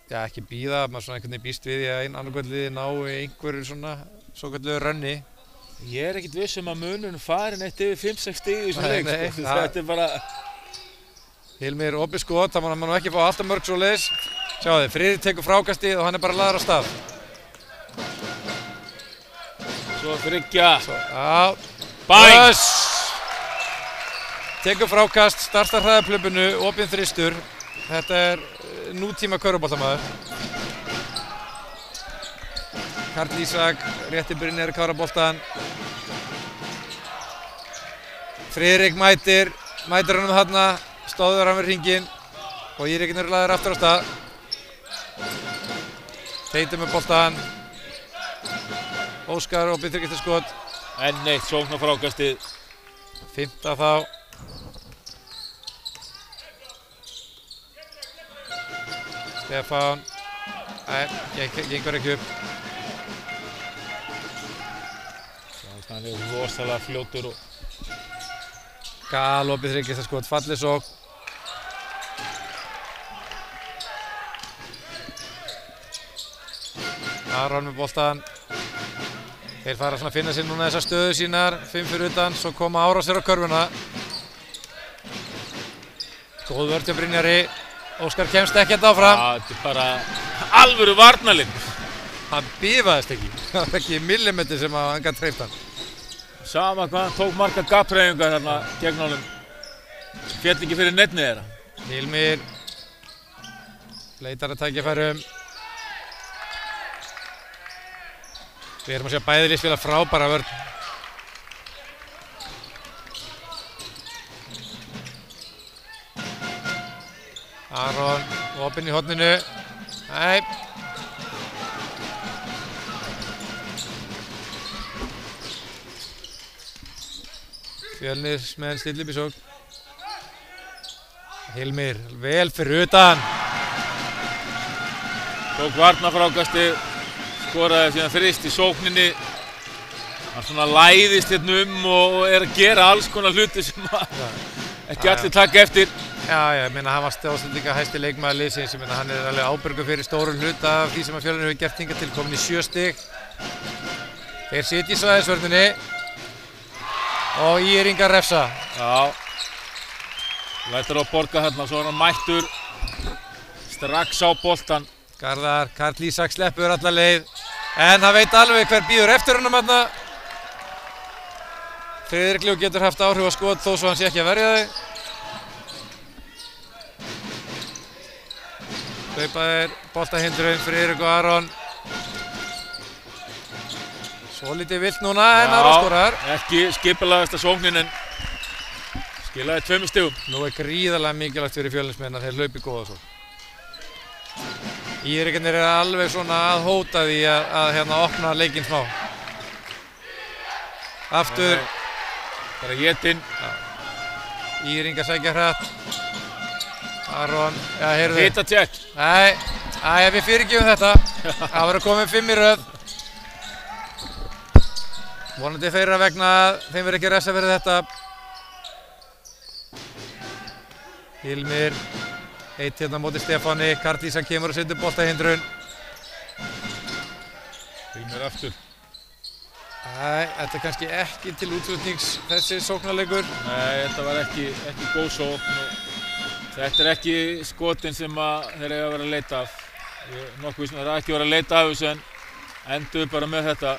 já ekki bíða, maður svona einhvern veginn býst við því að annarkvæmt liði nái einhverju svona svokölluðu rönni. Ég er ekkert viss að munurinn farin eitt yfir 5-6 stig í þessum leik. Nei, sko. Þetta bara... Hilmir opið skot, það má nú ekki fá alltaf mörg svoleiðis. Sjáðu þið, Friðrik tekur frákastið og hann er bara lagður af stað. Svo þriggja. Já. Bæng! Tekur frákast, startar hraðaplöpunu, opinn þristur. Þetta er nútíma körfuboltamaður. Karl Ísak, rétti Brynjar Káraboltan. Friðrik mætir honum þarna, stóður hann við hringinn og Írikinn er lagður aftur á stað. Teitur með boltan. Óskar opið þriggjastaskot. Enn eitt sóknarfrákastið. 5. þá. Stefán. Nei, gengur ekki upp. Hann er rosalega fljótur og... Galopið þriggjastaskot, fallið sókn. Aron með boltan. Þeir fara svona að finna sér núna þessar stöðu sínar, 5 fyrir utan, svo koma árásir á körfuna. Góð vörn hjá Brynjari. Óskar kemst ekkert áfram. Já, þetta er bara alvöru varnarlið. Hann bifaðist ekki. Það var ekki millimetri sem hann gat hreyft hann. Sama hvað hann tók marga gapphreyfingar þarna gegn honum. Féll ekki fyrir neittni þeirra. Hilmir leitar að tækifærum. Við erum að sjá bæði lið spila frábæra vörn. Aron, opinn í horninu. Nei. Fjölnir stilla upp í sókn. Hilmir, vel fyrir utan. Tók varnarfrákasti, skoraði síðan þrist í sókninni. Hann svona læðist hérna og er að gera alls konar hluti sem ekki allir taka eftir. Já, ég meina hann var líka hæsti leikmaður liðsins. Ég meina hann er alveg ábyrgur fyrir stórum hluta af því sem að Fjölnir hefur gert hingað til, komin í 7 stig. Þeir sitja í svæðisvörninni og Írringar refsa. Já. Lætur á borga hérna, svo er hann mættur strax á boltan. Garðar, Karl Ísak sleppur alla leið, en hann veit alveg hver býður eftir honum hérna. Friðrik Ljó getur haft áhrif á skot þó svo hann sé ekki að verja þau. Hlaupaðir, boltahindrun, Friðrik og Aron. Svolítið vilt núna, en Aron skorar. Ekki skipulagasta sóknin en skilaði 2 stigum. Nú er gríðarlega mikilvægt fyrir Fjölnismenn að þeir hlaupi góða svo. Írringarnir er alveg svona að hóta því að hérna opna leikinn smá. Aftur. Bara étinn. Írringar sækja hratt. Aron, já, heyrðu. Hita tjekk. Nei, við fyrirgefum þetta. Það verður komið 5 í röð. Vonandi þeirra vegna þeim verður ekki refsað fyrir þetta. Hilmir, eitt hérna á móti Stefáni. Karl Ísak kemur og setur boltahindrun. Hilmir aftur. Nei, þetta er kannski ekki til útflutnings þessi sóknarleikur. Nei, þetta var ekki góð sókn. Þetta er ekki skotin sem þeir eiga að vera að leita af. Nokkuð sem þeir eiga ekki að vera að leita af þessu en endur bara með þetta.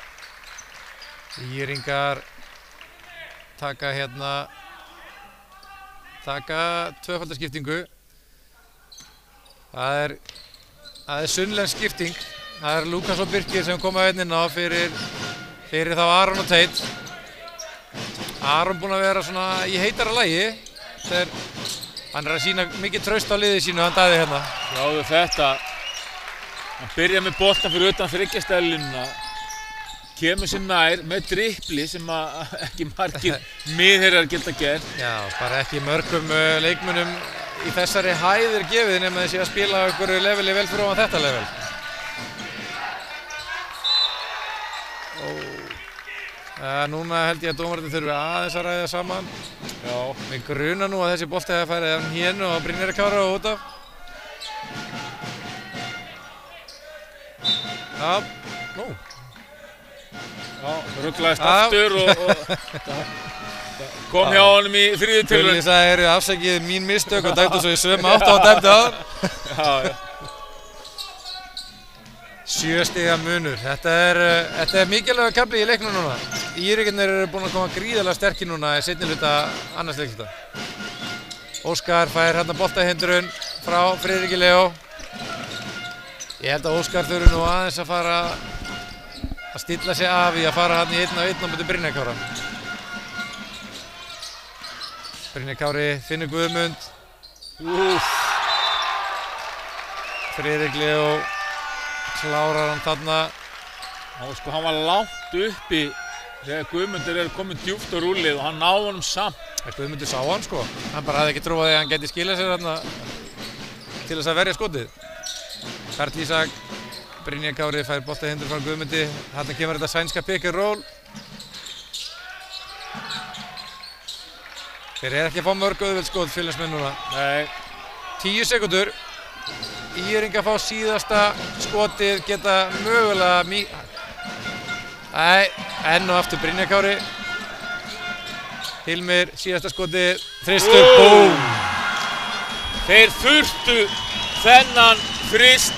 Írringar taka tvöfaldaskiptingu. Það er sunnlensk skipting. Það er Lukas og Birkir sem koma inn á fyrir þá Aron og Teit. Aron búinn að vera svona í heitara lagi. Hann er að sýna mikið traust á liðið sínu, hann Daði hérna. Sjáðu þetta. Hann byrjar með boltan fyrir utan þriggjastellinuna. Kemur sér nær með dribbli sem ekki margir miðherjar geta gert. Já, bara ekki mörgum leikmönnum í þessari hæðir gefið nema þessi að spila einhverju leveli vel fyrir ofan þetta level. Núna held ég að dómararnir þurfi aðeins að ræða saman. Já. Mig grunar nú að þessi bolti hefði farið af hénu og Brynjari Kára og út af. Já, nú. Já, rugglaðist aftur og kom hjá honum í þriðju tilraun. Gulli sagði, eru afsakið mín mistök og dæmdu svo í sömu átt og dæmdu á. Já. 7 stiga munur. Þetta er mikilvægur kafli í leiknum núna. Íringarnir eru búin að koma gríðarlega sterkir núna í seinni hluta annars leikluta. Óskar fær hérna boltahindrun frá Friðriki Leó. Ég held að Óskar þurfi nú aðeins að fara að stilla sig af í að fara hann í 1-1 á móti Brynjar Kára. Brynjar Kári finnur Guðmund. Friðrik Leó klárar hann þarna. Sko, hann var langt uppi þegar Guðmundur komin djúpt á rúllið og hann náði honum samt. Guðmundur sá hann sko. Hann bara hafði ekki trúið að hann gæti skilað sér þarna til þess að verja skotið. Karl Ísak, Brynjar Kári fær boltahindur frá Guðmundi. Þarna kemur þetta sænska pick and roll. Þeir ekki að fá mörg auðveld skot Fjölnismenn núna. Nei. 10 sekúndur. Íringar fá síðasta skotið, geta mögulega Nei, enn og aftur Brynjar Kári. Hilmir, síðasta skotið, þristur, búm! Þeir þurftu þennan frist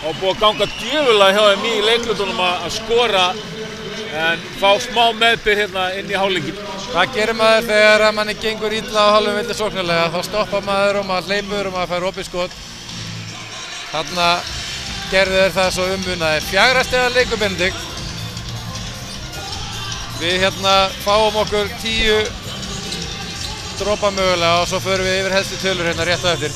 og búið að ganga djöfulega hjá þeim í leiklutunum að skora en fá smá meðbyr hérna inn í hálfleikinn. Hvað gerir maður þegar manni gengur illa á hálfum vildi sóknarlega? Þá stoppar maður og maður hleypur og maður fær opið skot. Þarna gerðu þeir það svo umvunaðir. 4 stiga leikur Benedikt. Við hérna fáum okkur 10 dropa mögulega og svo förum við yfir helstu tölur hérna rétt á eftir.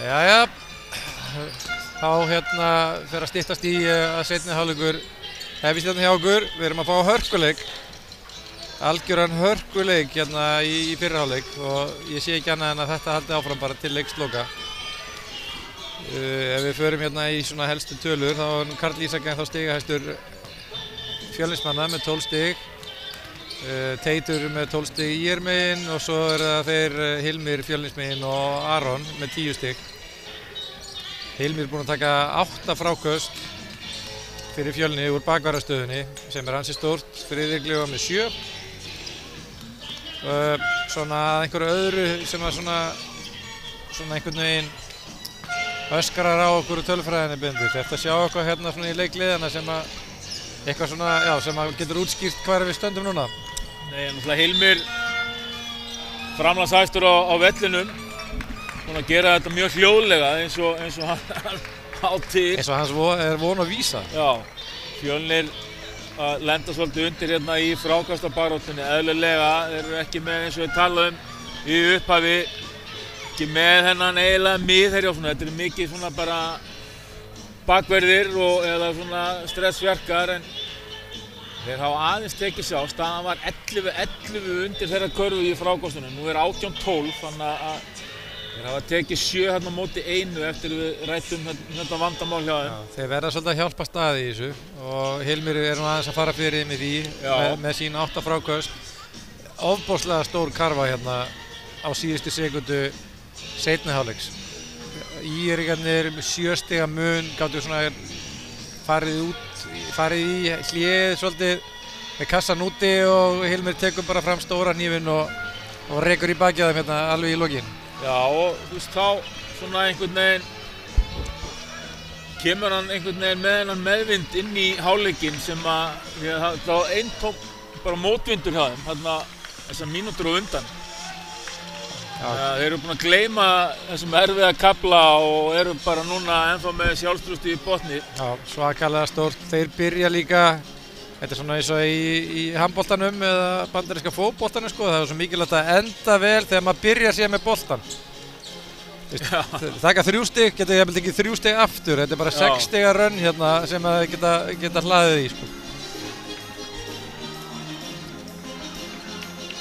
Jæja, þá hérna fer að styttast í að seinni hálfleikur hefist hérna hjá okkur. Við erum að fá hörkuleik, algjöran hörkuleik hérna í fyrri hálfleik og ég sé ekki annað en að þetta haldi áfram bara til leiksloka. Ef við förum hérna í svona helstu tölur þá er Karl Ísak þá stigahæstur Fjölnismanna með 12 stig. Teitur með 12 stig IR megin og svo það þeir Hilmir Fjölnismegin og Aron með 10 stig. Hilmir búinn að taka 8 fráköst fyrir Fjölni úr bakvarðarstöðunni sem ansi stórt. Friðrik Leó með 7. Svona einhverju öðru sem var svona einhvern veginn öskrar á okkur úr tölfræðinni Benedikt. Þetta sjá eitthvað hérna svona í leikliðana sem að eitthvað svona, já, sem að getur útskýrt hvar við stöndum núna. Nei, náttúrulega Hilmir framlagshæstur á vellinum, búinn að gera þetta mjög hljóðlega eins og hann á til. Eins og hans er von að vísa. Já, Fjölnir að lenda svolítið undir hérna í frákastabaráttunni. Eðlilega eru ekki með eins og við talaðum í upphafi, ekki með hennan eiginlega miðherja og svona. Þetta er mikið svona bara bakverðir eða svona stressverkar en þeir hafa aðeins tekið sig á. Staðan var 11 undir þeirra körfu í frákostunum. Nú er 18-12 þannig að þeir hafa tekið 7 hérna á móti 1 eftir við rættum þetta vandamál hjá þeim. Þeir verða svolítið að hjálpa staði í þessu og Hilmir er nú aðeins að fara fyrir með því með sín 8 fráköst. Ofboðslega stór karfa hérna á síðustu sekundu seinni hálfleiks. IR-ingarnir 7 stiga mun gátu svona farið í hléð svolítið með kassan úti og Hilmir tekur bara fram stóra hnífinn og rekur í bakið þeim hérna alveg í lokin. Já, og þú veist þá svona einhvern veginn kemur hann einhvern veginn með hennan meðvind inn í hálfleikinn sem að það var tók bara mótvindur hjá þeim þarna þessar mínútur á undan. Þeir eru búin að gleyma þessum erfiða kafla og eru bara núna ennþá með sjálfstrausti í botni. Já, svakalega stórt. Þeir byrja líka, þetta er svona eins og í handboltanum eða bandaríska fótboltanum sko, það er svo mikilvægt að enda vel þegar maður byrjar sér með boltan. Taka 3 stig, geta ég ekki 3 stig aftur, þetta er bara 6 stiga rönn hérna sem að geta hlaðið í sko.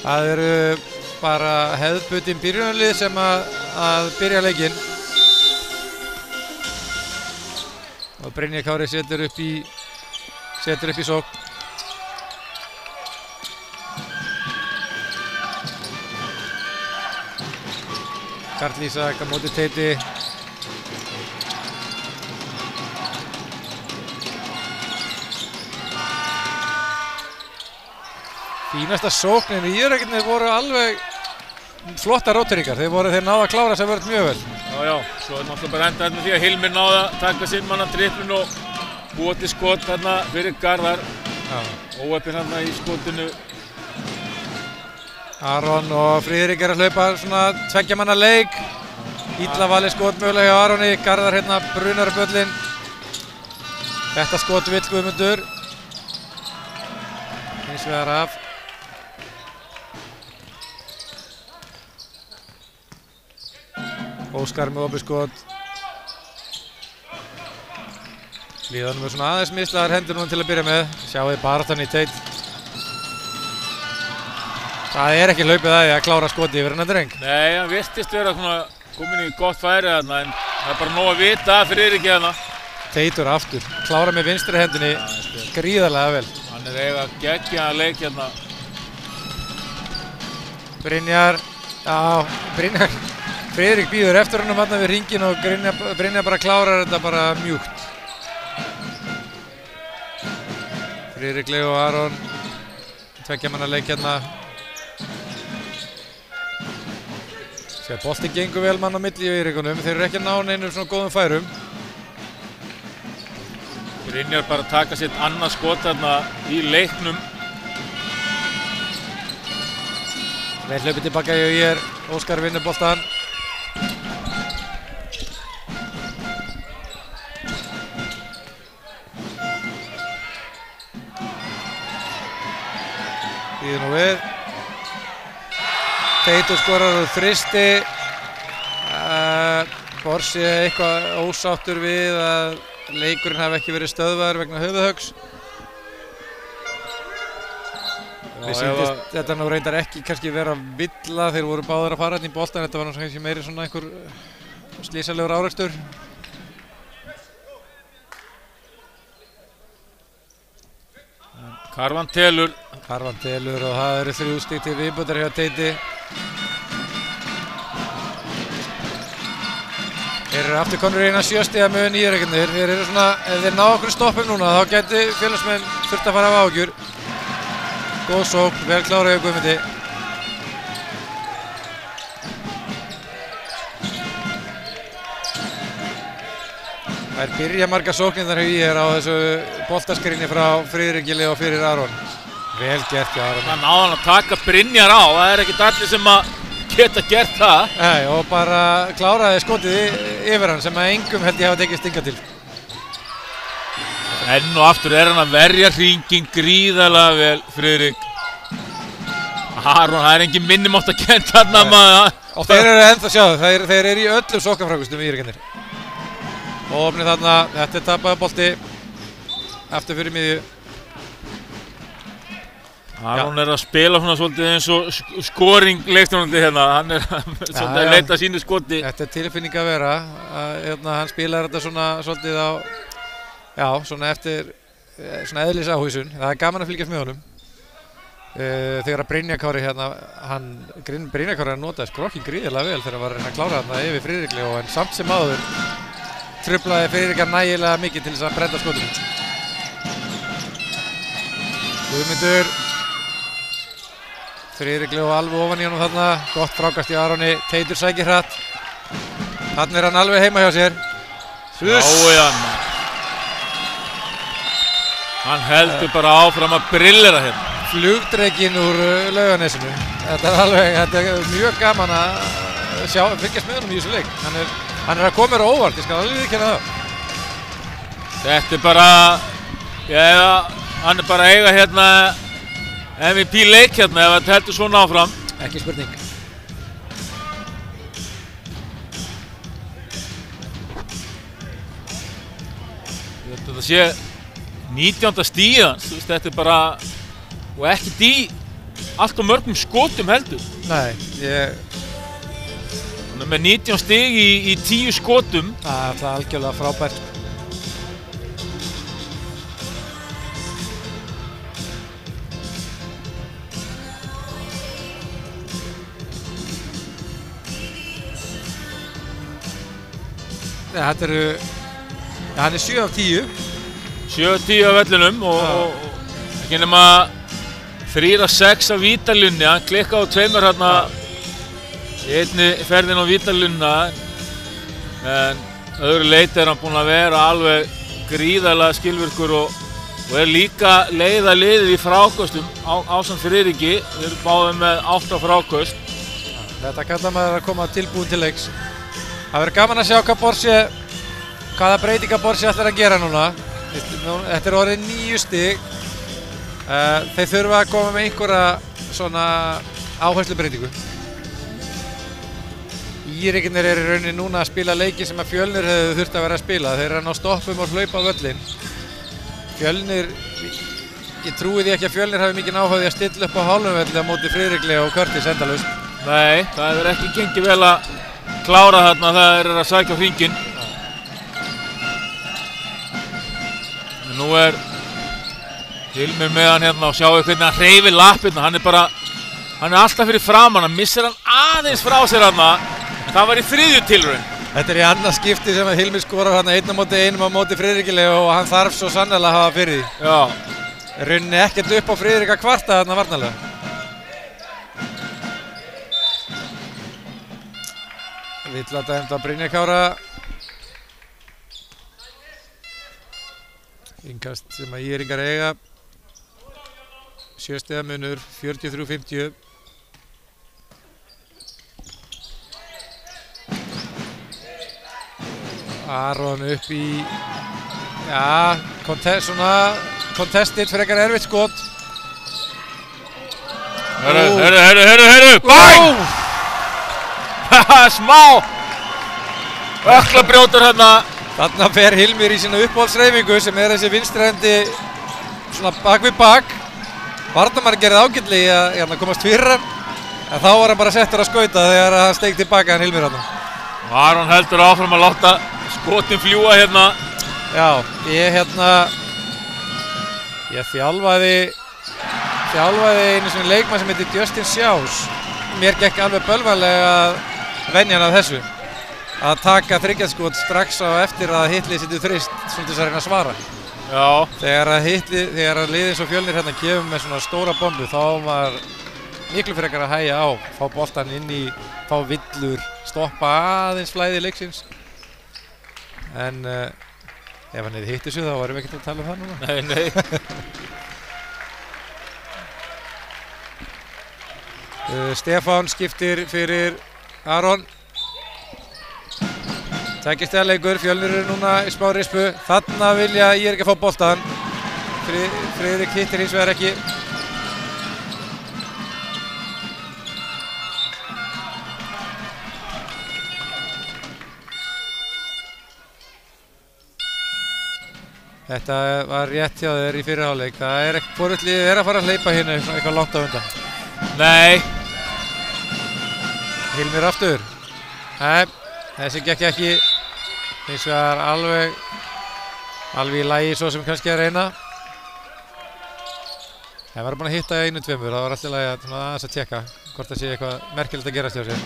Það eru bara hefðbundin byrjunarlið sem að byrja leikinn og Brynjar Kári setur upp í sókn. Karl Ísak á móti Teiti. Fínasta sóknin í IR-ingarnir voru alveg flotta róteringar, þeir náðu að klára þessa vörn mjög vel. Já, svo er náttúrulega bara endað með því að Hilmir náðu að taka sinn mann að triplun og búa til skot þarna fyrir Garðar. Óheppinn þarna í skotinu. Aron og Friðrik að hlaupa svona 2 manna leik. Illa valið skot mögulega hjá Aroni, Garðar hérna brunar böllin. Þetta skot vill Guðmundur. Hins vegar af. Óskar með opið skot. Líðanum er svona aðeins mislaðar hendur núna til að byrja með. Sjáu þið baráttan í Teit. Það er ekki hlaupið að því að klára skoti yfir hennar dreng. Nei, hann virtist vera komin í gott færi þarna en það er bara nóg að vita fyrir ekki þarna. Teitur aftur, klára með vinstri hendinni gríðarlega vel. Hann er eiga geggjaðan leik hérna. Brynjar, Friðrik býður eftir honum þarna við hringinn og Brynjar bara klárar þetta bara mjúkt. Friðrik Leó og Aron, 2 manna leik hérna. Boltinn gengur vel mann á milli í IR-ingunum, þeir eru ekki að ná neinum svona góðum færum. Brynjar bara að taka sitt annað skot þarna í leiknum. Vel hlaupið tilbaka í IR, Óskar vinnur boltann. Býður nú við. Teitur skorar úr þristi. Borsi eitthvað ósáttur við að leikurinn hafi ekki verið stöðvaður vegna höfuðhöggs. Mér sýndist þetta nú reyndar ekki kannski vera villa, þeir voru báðir að fara hérna í boltan, þetta var nú kannski meiri svona einhver slysalegur árekstur. Karvan telur Og það eru 3 stig til viðbótar hjá Teiti. Þeir eru aftur konur í eina 7 stiga mun Írakarnir. Þeir eru svona, ef þeir ná okkur stoppum núna þá gæti félagsmenn þurft að fara af áhugjur. Góð sókn, vel klárað hjá Guðmundi. Þær byrja margar sóknirnar hjá IR á þessu boltaskrinni frá Friðriki Leó fyrir Aron. Vel gert hjá Aron. Það náði hann að taka Brynjar á, það er ekkert allir sem að geta gert það. Nei, og bara kláraði skotið yfir hann sem að engum held ég hafa tekið stinga til. Enn og aftur er hann að verja hringinn gríðarlega vel, Friðrik. Aron, það er engin minnimátt að kenna þarna maður. Og þeir eru ennþá sjáðu, þeir eru í öllum sóknarfrákustum Írakarnir. Og opnið þarna, þetta er tapaður bolti aftur fyrir miðju. Aron er að spila svona svolítið eins og scoring leikstjórnandi hérna, hann er svolítið að leita sínu skoti. Þetta er tilfinning að vera, hann spilar þetta svona svolítið á, já, svona eftir svona eðlis áhugsun. Það er gaman að fylgjast með honum. Þegar að Brynjar Kári hérna, Brynjar Kári notaði skrokkinn gríðarlega vel þegar hann var að reyna að klára þarna yfir Friðrik Leó, en samt sem áður truflaði Friðrikar nægilega mikið til þess að brenda skotinu. Guðmundur. Friðrik Leó alveg ofan í honum þarna. Gott frákast í Aroni. Teitur sækir hratt. Þarna er hann alveg heima hjá sér. Já, hann heldur bara áfram að brillera hérna. Flugdrekinn úr Laugarnesinu. Þetta er mjög gaman að fylgjast með honum í þessu leik. Hann er að koma mér á óvart, ég skal alveg viðurkenna það. Þetta er bara, hann er bara að eiga hérna MVP leik hérna ef þetta heldur svona áfram. Ekki spurning. Þetta sé 19. stíð hans, þetta er bara, og ekkert í allt og mörgum skotum heldur. Nei, Hann er með 19 stig í 10 skotum. Það er algjörlega frábært. Þetta eru, hann er 7 af 10. 7 af 10 af vellinum og ekki nema 3 af 6 af vítalunni. Hann klikkaði á 2 hérna í einni ferðin á vítalunna, en öðru leyti er hann búinn að vera alveg gríðarlega skilvirkur og er líka leiða liðið í fráköstum ásamt Friðriki. Þeir eru báðir með 8 fráköst. Þetta kallar maður að koma tilbúin til leiks. Það verður gaman að sjá hvaða breytingar Borsi ætlar að gera núna. Þetta er orðið 9 stig. Þeir þurfa að koma með einhverja svona áherslubreytingu. Írakarnir eru í rauninni núna að spila leiki sem að Fjölnir hefðu þurft að vera að spila. Þeir eru að ná stoppum og hlaupa á völlinn. Fjölnir, ég trúi því ekki að Fjölnir hafi mikinn áhuga að stilla upp á hálfum velli á móti Friðrik Leó og Curtis endalaust. Nei, það er ekki gengið vel að klára þarna, það er að sækja hringinn. En nú er Hilmir með hann hérna og sjáu hvernig hann hreyfir lappirna. Hann er alltaf fyrir framan, hann missir hann aðeins frá sér þarna. Það var í 3. tilraun. Þetta er í annað skipti sem að Hilmir skorar hann 1 á móti Friðriki Leó og hann þarf svo sannarlega að hafa fyrir því. Já. Rauninni ekkert upp á Friðrik að kvarta þarna varnarlega. Villa dæmd á Brynjar Kára. Innkast sem að Íringar eiga. 7 stiga munur, 43-50. Aron upp í, já, contested frekar erfitt skot. Hörru, bang! Smá! Öklabrjótur hérna. Þarna fer Hilmir í sína uppáhaldsreifingu sem þessi vinstri hendi svona bak við bak. Varnarmaður gerði ágætlega í að komast fyrir hann, en þá var hann bara settur að skauta þegar hann steig tilbaka hann Hilmir hann. Aron heldur áfram að láta skotin fljúa hérna. Já, ég þjálfaði einu svona leikmann sem heitir Justin Sjáls. Mér gekk alveg bölvanlega að venja hann af þessu. Að taka þriggjaskot strax á eftir að hitlið sittur þrist svona til þess að reyna að svara. Já. Þegar liðið svo Fjölnir hérna gefur með svona stóra bombu, þá var miklu frekar að hægja á, fá boltan inn í, fá villur, stoppa aðeins flæði leiksins. En ef hann hefði hitt þessu þá varum við ekkert að tala um það núna. Nei. Stefán skiptir fyrir Aron. Tveggja stiga leikur, Fjölnir eru núna í smá rispu. Þarna vilja ég ekki að fá boltan. Friðrik hittir hins vegar ekki. Þetta var rétt hjá þér í fyrri hálfleik. Það er ekki hvorugt liðið að fara að hleypa hérna eitthvað langt á undan. Nei. Hilmir aftur. Nei, þessi gekk ekki. Hins vegar alveg í lagi svo sem kannski að reyna. Það var búin að hitta 1-2, það var alltaf í lagi aðeins að tjekka hvort það sé eitthvað merkilegt að gerast hjá sér.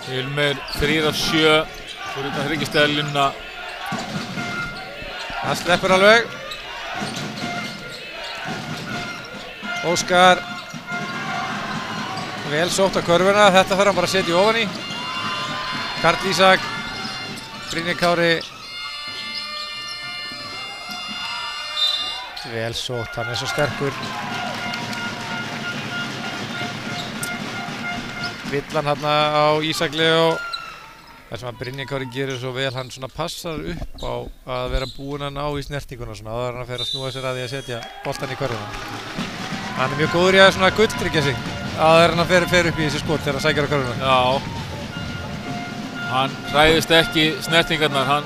Hilmir 3 af 7 fyrir utan hryggjarstæðalínuna. Það sleppur alveg. Óskar vel sótt á körfuna, þetta þarf hann bara að setja ofan í. Karl Ísak, Brynjar Kári. Vel sótt, hann er svo sterkur. Villan hérna á Ísak Leó. Það sem að Brynjar Kári gerir svo vel, hann svona passar upp á að vera búinn að ná í snertinguna svona áður en hann fer að snúa sér að því að setja boltan í körfuna. Hann er mjög góður í að svona gulltryggja sig áður en hann fer upp í þessi skot þegar hann sækir á körfuna. Já. Hann hræðist ekki snertingarnar, hann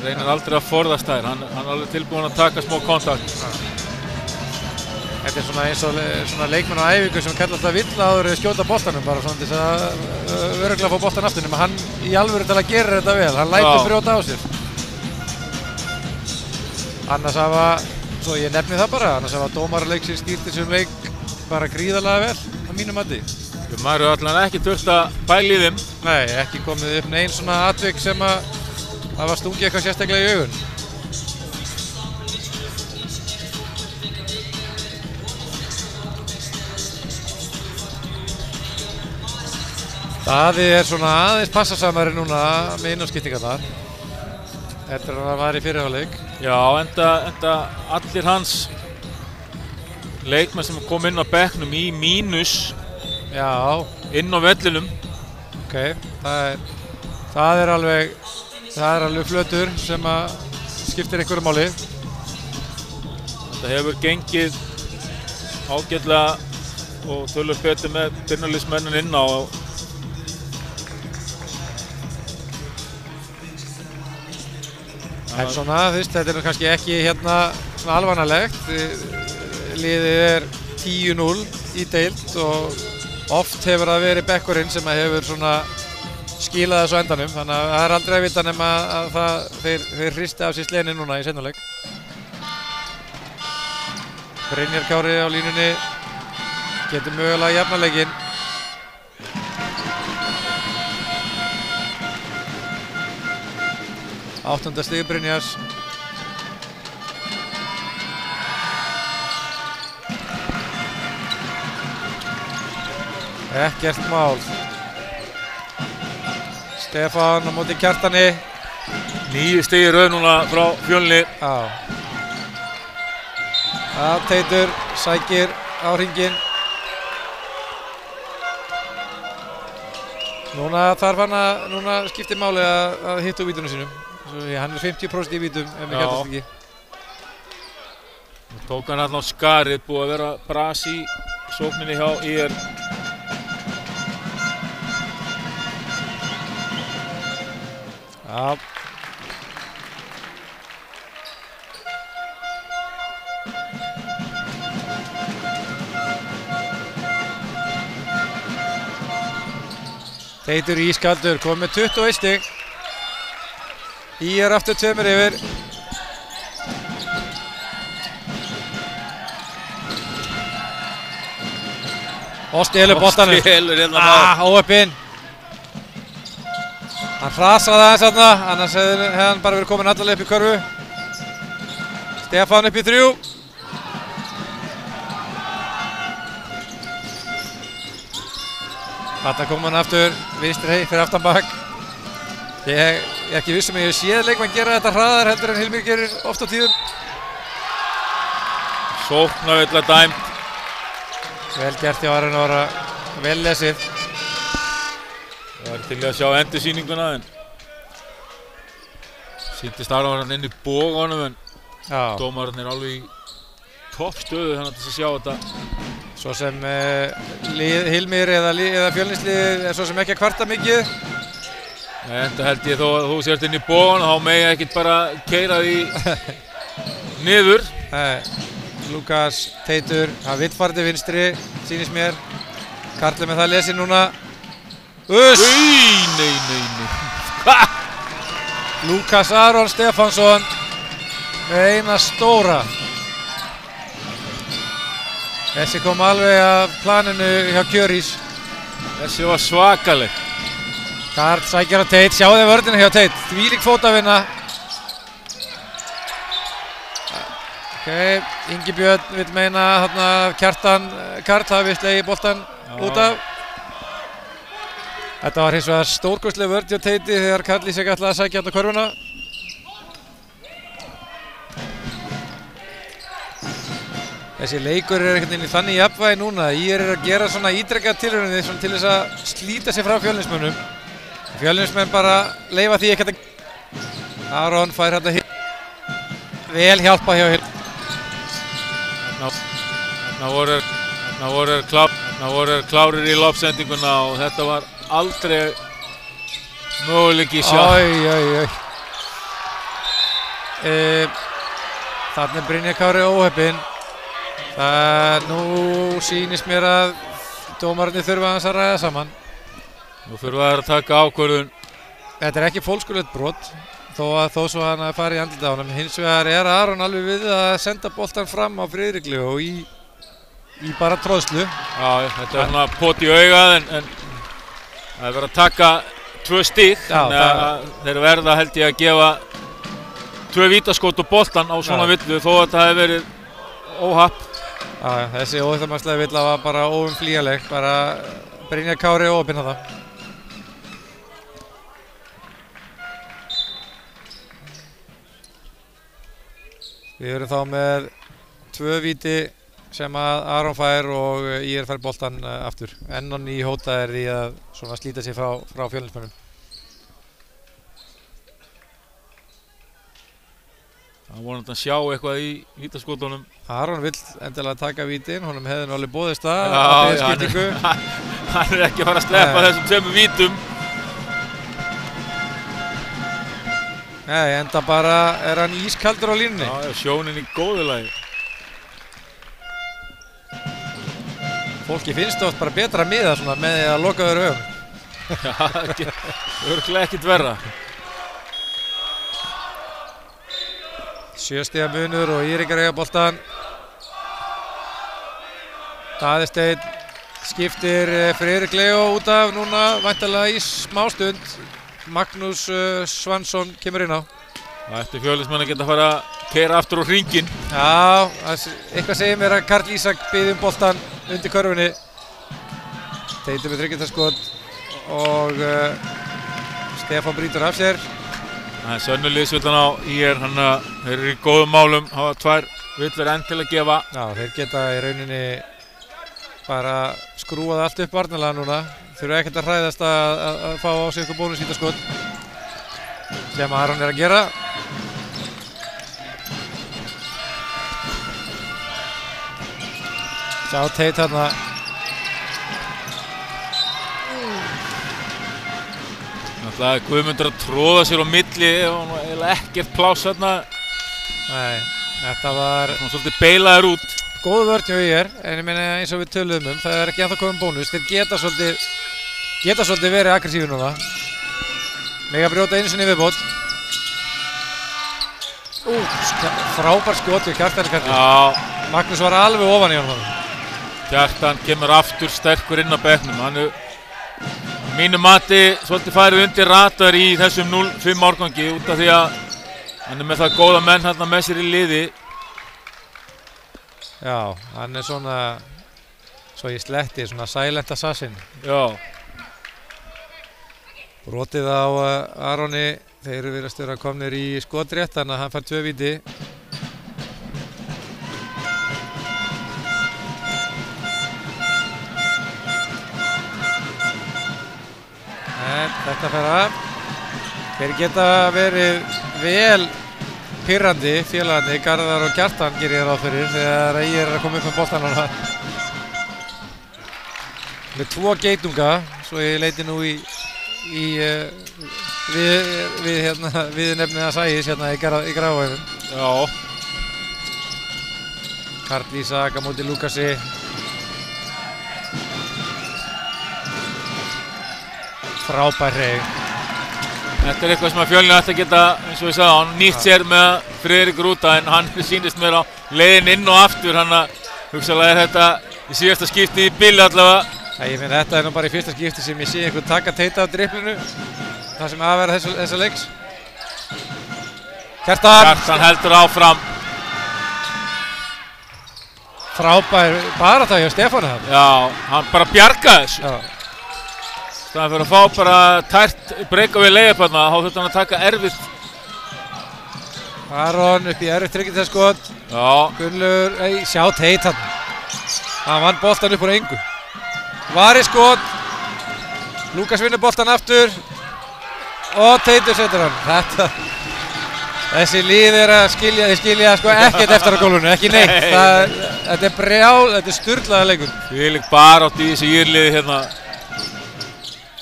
reynir aldrei að forðast þær, hann er alveg tilbúinn að taka smá kontakt. Þetta er svona eins og svona leikmenn á æfingu sem kallar alltaf villa áður að skjóta boltanum bara svona til þess að örugglega fá boltan aftur, nema hann í alvöru til að gera þetta vel, hann lætur brjóta á sér. Annars hafa, svo ég nefni það bara, annars hafa dómaraleiksins stýrt þessum leik bara gríðarlega vel að mínu mati. Maður hefur allan ekki þurft að pæla í þeim. Nei, ekki komið upp neinn svona atvik sem að hafa stungið eitthvað sérstaklega í augun. Daði er svona aðeins passasamari núna með innanskiptingarnar eftir að hann var í fyrri hálfleik. Já, enda allir hans leikmenn sem kom inn á bekknum í mínus. Já. Inn á vellinum. Ok, það er alveg flötur sem að skiptir einhverju máli. Þetta hefur gengið ágætlega og tölur betur með byrjunarliðsmennin inn á. En svona, þetta er kannski ekki hérna svona alvanalegt. Liðið er 10-0 í deild og oft hefur það verið bekkurinn sem hefur svona skilað þessu endanum. Þannig að það er aldrei að vita nema að þeir hristi af sér sleinin núna í seinna leik. Brynjar Kári á línunni getur mögulega jafna leikinn. Áttunda stig Brynjars. Ekkert mál. Stefán á móti Kjartani. 9 stig í röð núna frá Fjölni. Já. Teitur sækir á hringinn. Núna þarf hann að, núna skiptir máli að hitta úr vítunum sínum. Hann er 50% í vítum ef við gætast ekki. Nú tók hann alltaf á skarið, búið að vera bras í sókninni hjá IR. Já. Teitur ískaldur, komið með 21 stig. ÍR aftur 2 yfir. Og stelur boltanum. Óöppinn. Hann hrasaði aðeins þarna, annars hefði hann bara verið komin allarleið upp í körfu. Stefán upp í 3. Þarna kom hann aftur, vinstri fyrir aftan bak. Ég er ekki viss að ég hef séð leikmann gera þetta hraðar heldur en Hilmir gerir oft á tíðum. Sóknarvilla dæmt. Vel gert hjá Aron Orra, vel lesið. Það var til að sjá endursýninguna en sýndist Aron hann inn í bógunum en dómarinn er alveg í toppstöðu þannig að sjá þetta. Svo sem Hilmir eða Fjölnislið er svo sem ekki að kvarta mikið. Enda held ég þó að þú sért inn í bógun þá megi ekkert bara keyra því niður. Lukas Teitur, hann vill fara til vinstri, sýnist mér. Karli með það lesið núna. Nei. Lukas Aron Stefánsson með eina stóra. Þessi kom alveg af planinu hjá Kjörís. Þessi var svakaleg. Karl sækir á Teit, sjáðu vörðina hjá Teit. Þvílík fótavinna. Ingi Björn vill meina þarna Kjartan Karl hafi slegið boltan út af. Þetta var hins vegar stórkostleg vörn hjá Teiti þegar Karl Ísak ætlaði að sækja þarna körfuna. Þessi leikur er einhvern veginn í þannig jafnvægi núna. ÍR er að gera svona ítrekkað tilraunir svona til þess að slíta sig frá Fjölnismönnum. Fjölnismenn bara leyfa því ekkert að Aron fær hérna vel hjálpa hjá Hilmir. Ná voru klárir í loftsendinguna og þetta var aldrei möguleiki sjálf. Þarna er Brynjar Kári óheppinn. Nú sýnist mér að dómararnir þurfa aðeins að ræða saman. Nú þurfa þær að taka ákvörðun. Þetta er ekki fólskulegt brot þó svo hann að fara í andlitið á honum. Hins vegar er Aron alveg við að senda boltan fram á Friðrikli og í bara tróðslu. Já, þetta er svona pot í augað en það er verið að taka 2 stig. Þannig að þeir verða held ég að gefa 2 vítaskot og boltan á svona villu þó að þetta hefði verið óhapp. Já, þessi óþarfmarslega villa var bara óumflýjanleg, bara Brynjar Kári óopinn á það. Við erum þá með 2 víti sem að Aron fær og ÍR fær boltan aftur. Enn á ný hóta er því að svona slíta sig frá Fjölnismönnum. Það vonandi að sjá eitthvað í vítaskotunum. Aron vill endilega taka vítin, honum hefði alveg boðist það. Hann er ekki að fara að sleppa þessum 2 vítum. Nei, enda bara er hann ískaldur á línunni. Já, sjónin í góðu lagi. Fólki finnst oft bara betra að miða svona með því að loka þeirra augum. Já, það er örugglega ekkert verra. 7 stiga munur og Íringar eiga boltan. Daði Steinn skiptir Friðrik Leó út af núna væntanlega í smástund. Magnús Svansson kemur inn á. Það ætti Fjölnismenn að geta að fara að keyra aftur á hringinn. Já, eitthvað segir mér að Karl Ísak biði boltan undir körfunni. Teitur með þriggjastaskot og Stefán brýtur af sér. Það er sönnu liðsvillan á ÍR, þeir eru í góðum málum, hafa 2 villur enn til að gefa. Já, þeir geta í rauninni bara skrúað allt upp varnarlega núna. Þurfa ekkert að hræðast að fá á sig eitthvað bónusvítaskot sem Aron er að gera. Sjá Teit hérna. Það Guðmundur að tróða sér á milli og eiginlega ekkert pláss þarna. Nei, þetta var Svona svolítið beilaður út. góð vörn hjá ÍR, en ég meina eins og við töluðum það er ekki ennþá kominn bónus, þeir geta svolítið verið aggressífur núna. Mega brjóta einu sinni viðbót. Frábær skot við Kjartan Karli. Já, Magnús var alveg ofan í honum. Kjartan kemur aftur sterkur inn á bekknum. Hann er mínu mati svolítið farið undir radar í þessum 0-5 árgangi út af því að hann er með það góða menn hérna með sér í liði. Já, hann er svona, svo ég sletti, svona silent assassin. Já. Brotið á Aroni, þeir virðast vera komnir í skotrétt, þannig að hann fær 2 víti. En þetta fer af. Þeir geta verið vel pirrandi félagarnir, Garðar og Kjartan gerir ég ráð fyrir þegar ég er að koma upp með boltann núna. Með 2 geitunga, svo ég leiti nú við nefnið að Sægis hérna í Grafarvoginum. Já. Karl Ísak á móti Lúkasi. Frábær hreyfing. Þetta er eitthvað sem að Fjölnir ætti að geta, eins og ég sagði, hann nýtt sér með Friðrik Rúta en hann sýndist mér á leiðin inn og aftur, hann að hugsaðlega er þetta í síðasta skipti í bili allavega. Ég finn þetta er nú bara í fyrsta skipti sem ég sé einhvern taka teita á dribblinu, það sem afverða þessa leiks. Kjartan heldur áfram. Frábær barátta hjá Stefáni þarna. Já, hann bara bjargaði þessu. Já. Það fyrir að fá bara tært breyka við leiðupp þarna, þá þurfti hann að taka erfitt. Aron upp í erfitt tryggindarskot. Já. Gunnlaugur, sjá teit þarna. Hann vann boltan upp úr engu. Vari skot. Lúkas vinnur boltan aftur. Og Teitur setur hann. Þessi lið er að skilja sko ekkert eftir á gólfinu, ekki neitt. Þetta er þetta er sturlaða leikur. Þvílík barátt í þessu írliði hérna.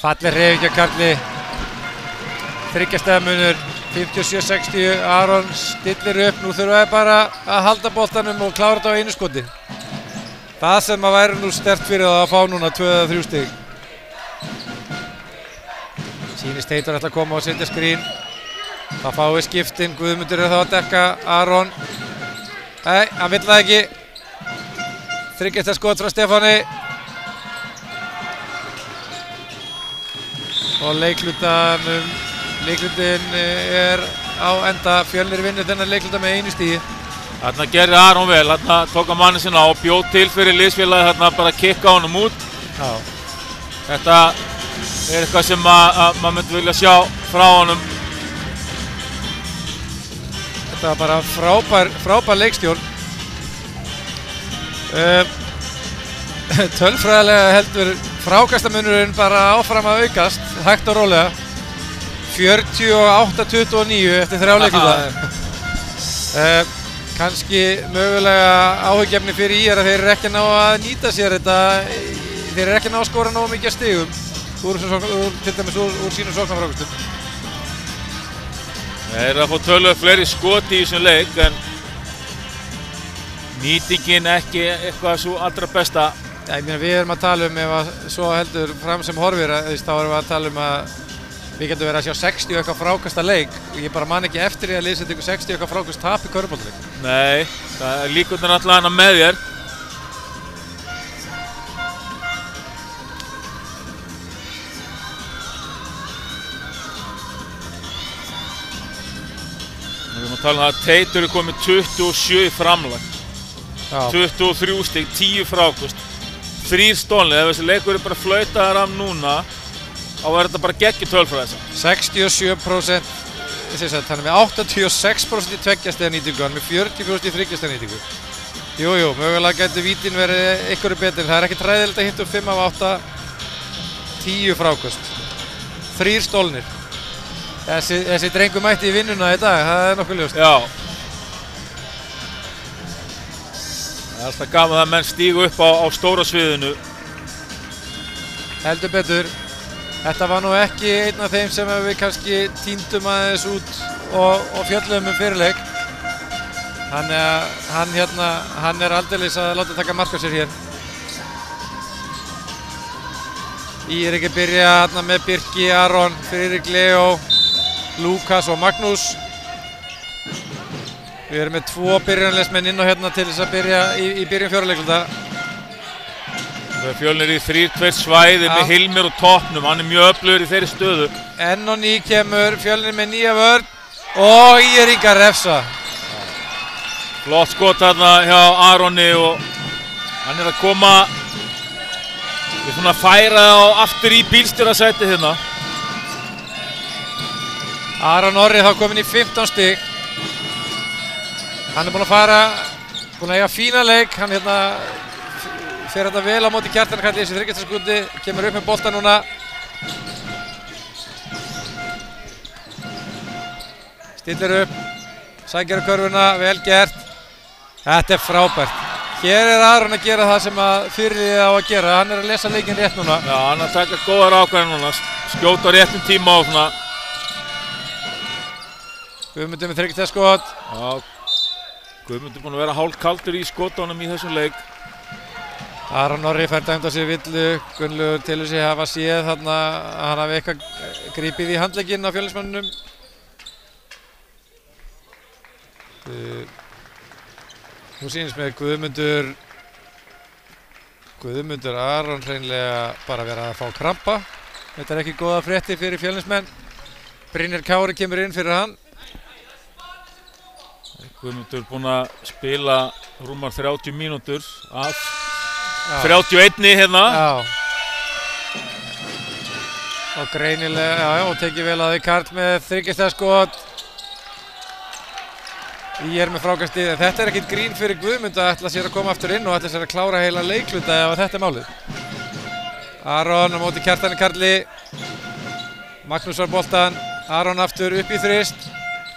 Falleg hreyfing hjá Karli. 3 stiga munur, 57-60. Aron stillir upp, nú þurfa við bara að halda boltanum og klára þetta á einu skoti. Það sem að væri nú sterkt fyrir það að fá núna 2 eða 3 stig. Sýnist Teitur ætla að koma og setja skrín. Það fái skiptin, Guðmundur er þá að dekka Aron. Nei, hann vill það ekki. 3 stiga skot frá Stefáni. Og leikhlutinn er á enda. Fjölnir vinnur þennan leikluta með 1 stigi. Þarna gerði Aron vel, þarna tók hann manni sinna og bjóð til fyrir liðsfélagi, þarna bara kikka honum út. Já. Þetta er eitthvað sem maður myndi vilja sjá frá honum. Þetta var bara frábær leikstjórn. Tölfræðilega heldur frákastamunurinn bara áfram að aukast, hægt og rólega. 48-29 eftir 3 leikluta. Kannski mögulega áhugjefni fyrir ÍR að þeir eru ekki að ná að nýta sér þetta. Þeir eru ekki að ná að skora nógu mikið af stigum til dæmis úr sínum sóknarfrákastum. Þeir eru að fá töluvert fleiri skoti í þessum leik en nýtingin ekki eitthvað svo allra besta. Já, ég meina við erum að tala ef að svo heldur fram sem horfir þá erum við að tala að við getum verið að sjá 60 eitthvað frákasta leik og ég bara man ekki eftir því að liðsett ykkur 60 eitthvað frákast tap í körfuboltaleik. Nei, það er líkurnar alltaf hana með þér. Við erum að tala að Teitur er komið 27 í framlag. 23 stig, 10 frákast. 3 stolnir, ef þessi leikur er bara flautaðar af núna þá er þetta bara geggjur tölfræði. 67%, þannig með 86% í 2 stiga nýtingu, hann með 40% í 3 stiga nýtingu. Jú, mögulega getur vítin verið einhverju betur, það er ekki træðilegt að hitta 5 af 8, 10 frákast, 3 stolnir. Þessi drengur mætti í vinnuna í dag, það er nokkuð ljóst. Já. Það er alltaf gaman að menn stígu upp á stóra sviðinu. Heldur betur. Þetta var nú ekki einn af þeim sem við kannski tíndum aðeins út og fjöllum fyrirleik. Þannig að hann aldeilis að láta taka mark á sér hér. Ég ekki byrja með Birki, Aron, Friðrik, Leo, Lukas og Magnús. Við erum með 2 byrjunarliðsmenn inn á til þess að byrja í byrjun fjóraleikluta. Fjölnir í 3-2 svæði með Hilmir og toppnum, hann mjög öflugur í þeirri stöðu. Enn og ný kemur Fjölnir með nýja vörn og Íringar refsa. Flott skot þarna hjá Aroni og hann að koma við svona færa á aftur í bílstjórasæti hérna. Aron Orri þá komin í 15 stig. Hann búinn að eiga fína leik, hann fer þetta vel á móti Kjartan Karli í þessu 30 sekúndi, kemur upp með bolta núna. Stillir upp, sækir á körfuna, vel gert. Þetta frábært. Hér Aron að gera það sem fyrirliðið á að gera, hann að lesa leikinn rétt núna. Já, hann að taka góðar ákvarðanir núna, skjóta á réttum tíma og svona. Guðmundur með 30 skot. Já, Guðmundur búinn að vera hálfkaldur í skotunum í þessum leik. Aron Orri fær dæmt á sig villu, Gunnlaugur telur sig hafa séð þarna að hann hafi eitthvað grípið í handlegginn á Fjölnismönnunum. Nú sýnist mér Guðmundur Aron hreinlega bara verið að fá krampa. Þetta ekki góða fréttir fyrir Fjölnismenn. Brynjar Kári kemur inn fyrir hann. Guðmundur búinn að spila rúmar 30 mínútur af 31 hérna. Já. Og greinilega, og tekið vel að því Karl með 30 skot. Ég með frákastið, en þetta ekkert grín fyrir Guðmund að ætla sér að koma aftur inn og ætla sér að klára heila leikluta ef þetta málið. Aron á móti Kjartani Karli. Magnús var boltan, Aron aftur upp í þrist.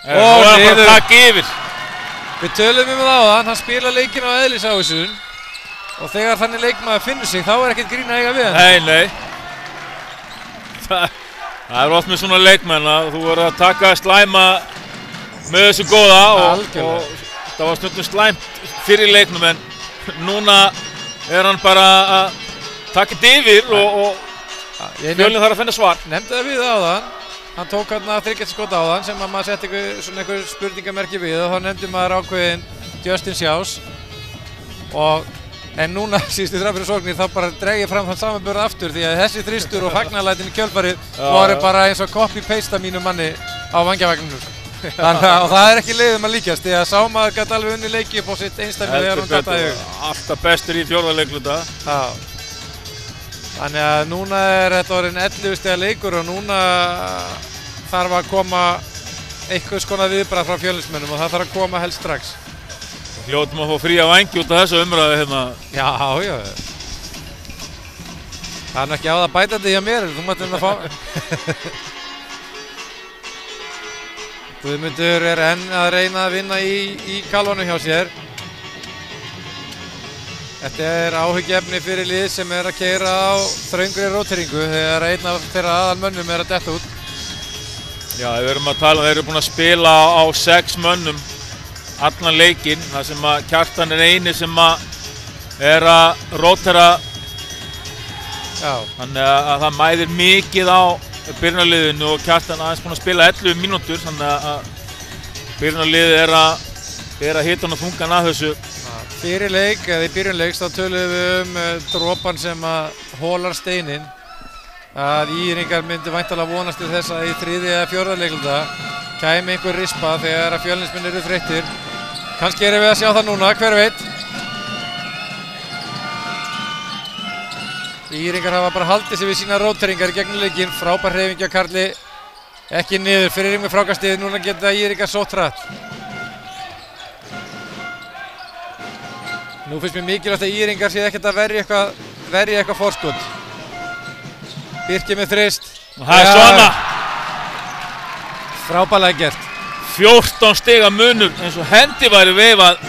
Og niður. Takk yfir. Við tölum það áðan, hann spila leikinn á eðlisávísun og þegar þannig leikmaður finnur sig þá ekkert grín að eiga við hann. Nei. Það oft með svona leikmenn að þú verður að taka slæma með þessu góða og það var stundum slæmt fyrir leiknum en núna hann bara að taka þetta yfir og Fjölnir þarf að finna svar. Nefndi það við áðan. Hann tók hérna 30 skot áðan sem að maður setti einhver spurningamerki við og þá nefndi maður ákveðin Justin Sjás en núna síðustu 3 sóknir þá bara dreg ég fram þann samanburð aftur því að þessi þristur og fagnalætin í kjölfarið voru bara eins og copy-paste af mínu manni á vangjavagninum. Og það ekki leiðum að líkjast því að Sámaður gæti alveg unni leiki upp á sitt einstaklega þegar hún datt að hug. Alltaf bestur í fjórðaleikluta. Þannig að núna þetta orðinn 11 stiga leikur og núna þarf að koma einhvers konar viðbragð frá Fjölnismönnum og það þarf að koma helst strax. Hljótum að fá fría vængi út af þessu umræðu hérna. Já. Það ekki á það bætandi hjá mér, þú mætti að fá. Guðmundur enn að reyna að vinna í kalvanum hjá sér. Þetta áhyggjuefni fyrir lið sem að keyra á þröngri róteringu þegar einn af þeirra aðalmönnum að detta út. Já, við erum að tala þeir eru búin að spila á 6 mönnum allan leikinn, þar sem að Kjartan eini sem að rótera. Þannig að það mæðir mikið á byrjunarliðinu og Kjartan aðeins búin að spila 11 mínútur, þannig að byrjunarliðið að hita hann og þungan að þessu. Fyrir leik, eða í byrjunleiks, þá töluðum við dropan sem að hólar steininn. Að Íringar myndi væntanlega vonast til þess að í 3. eða 4. leikluta kæmi einhver rispa þegar að Fjölnismenn eru þreyttir. Kannski erum við að sjá það núna, hver veit. Íringar hafa bara haldið sig við sína róteringar í gegnum leikinn. Frábær hreyfing hjá Karli. Ekki niður, fyrir með frákastið, núna geta Íringar sótt hratt. Nú finnst mér mikilvægt að Íringar sé ekkert að verja eitthvað forskot. Birki með þrist. Það svona. Frábærlega gert. 14 stiga munur eins og hendi væri veifað.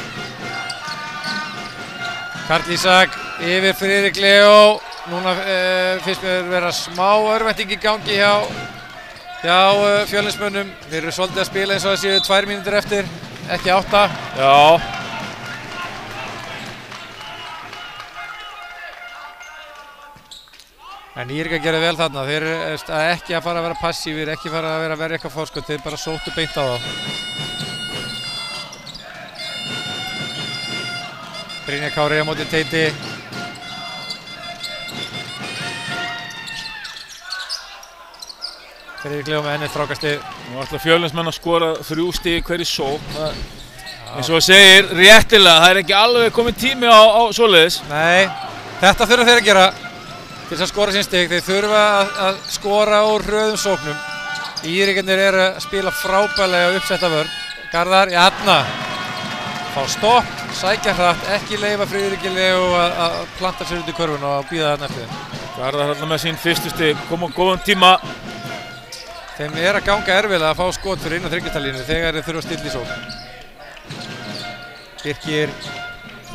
Karl Ísak yfir Friðrik Leo. núna finnst mér vera smá örvænting í gangi hjá Fjölnismönnum. Þeir eru svolítið að spila eins og það séu 2 mínútur eftir, ekki 8. Já. En Írika gerði vel þarna. Þeir eru ekki að fara að vera passífir, ekki fara að vera að verja eitthvað forskot. Þeir bara sóttu beint á þá. Brynjar Kári á móti Teiti. Friðrik Leó með ennið frákastið. Nú ætla Fjölnismenn að skora 3 stig hverju sókn. Eins og það segir réttilega, það er ekki alveg kominn tími á svoleiðis. Nei, þetta þurfa þeir að gera til þess að skora sín stig. Þeir þurfa að skora úr hröðum sóknum. Írikarnir eru að spila frábærlega uppsetta vörn. Garðar, Janna. Fá stopp, sækja hratt, ekki leyfa Friðriki Leó að planta sér út í körfuna og bíða þarna eftir þeim. Garðar hérna með sín fyrstu stig, koma á góðan tíma. Þeim er að ganga erfiðlega að fá skot fyrir inn á þriggjatalínu þegar þeir þurfa að stilla í sókn. Birkir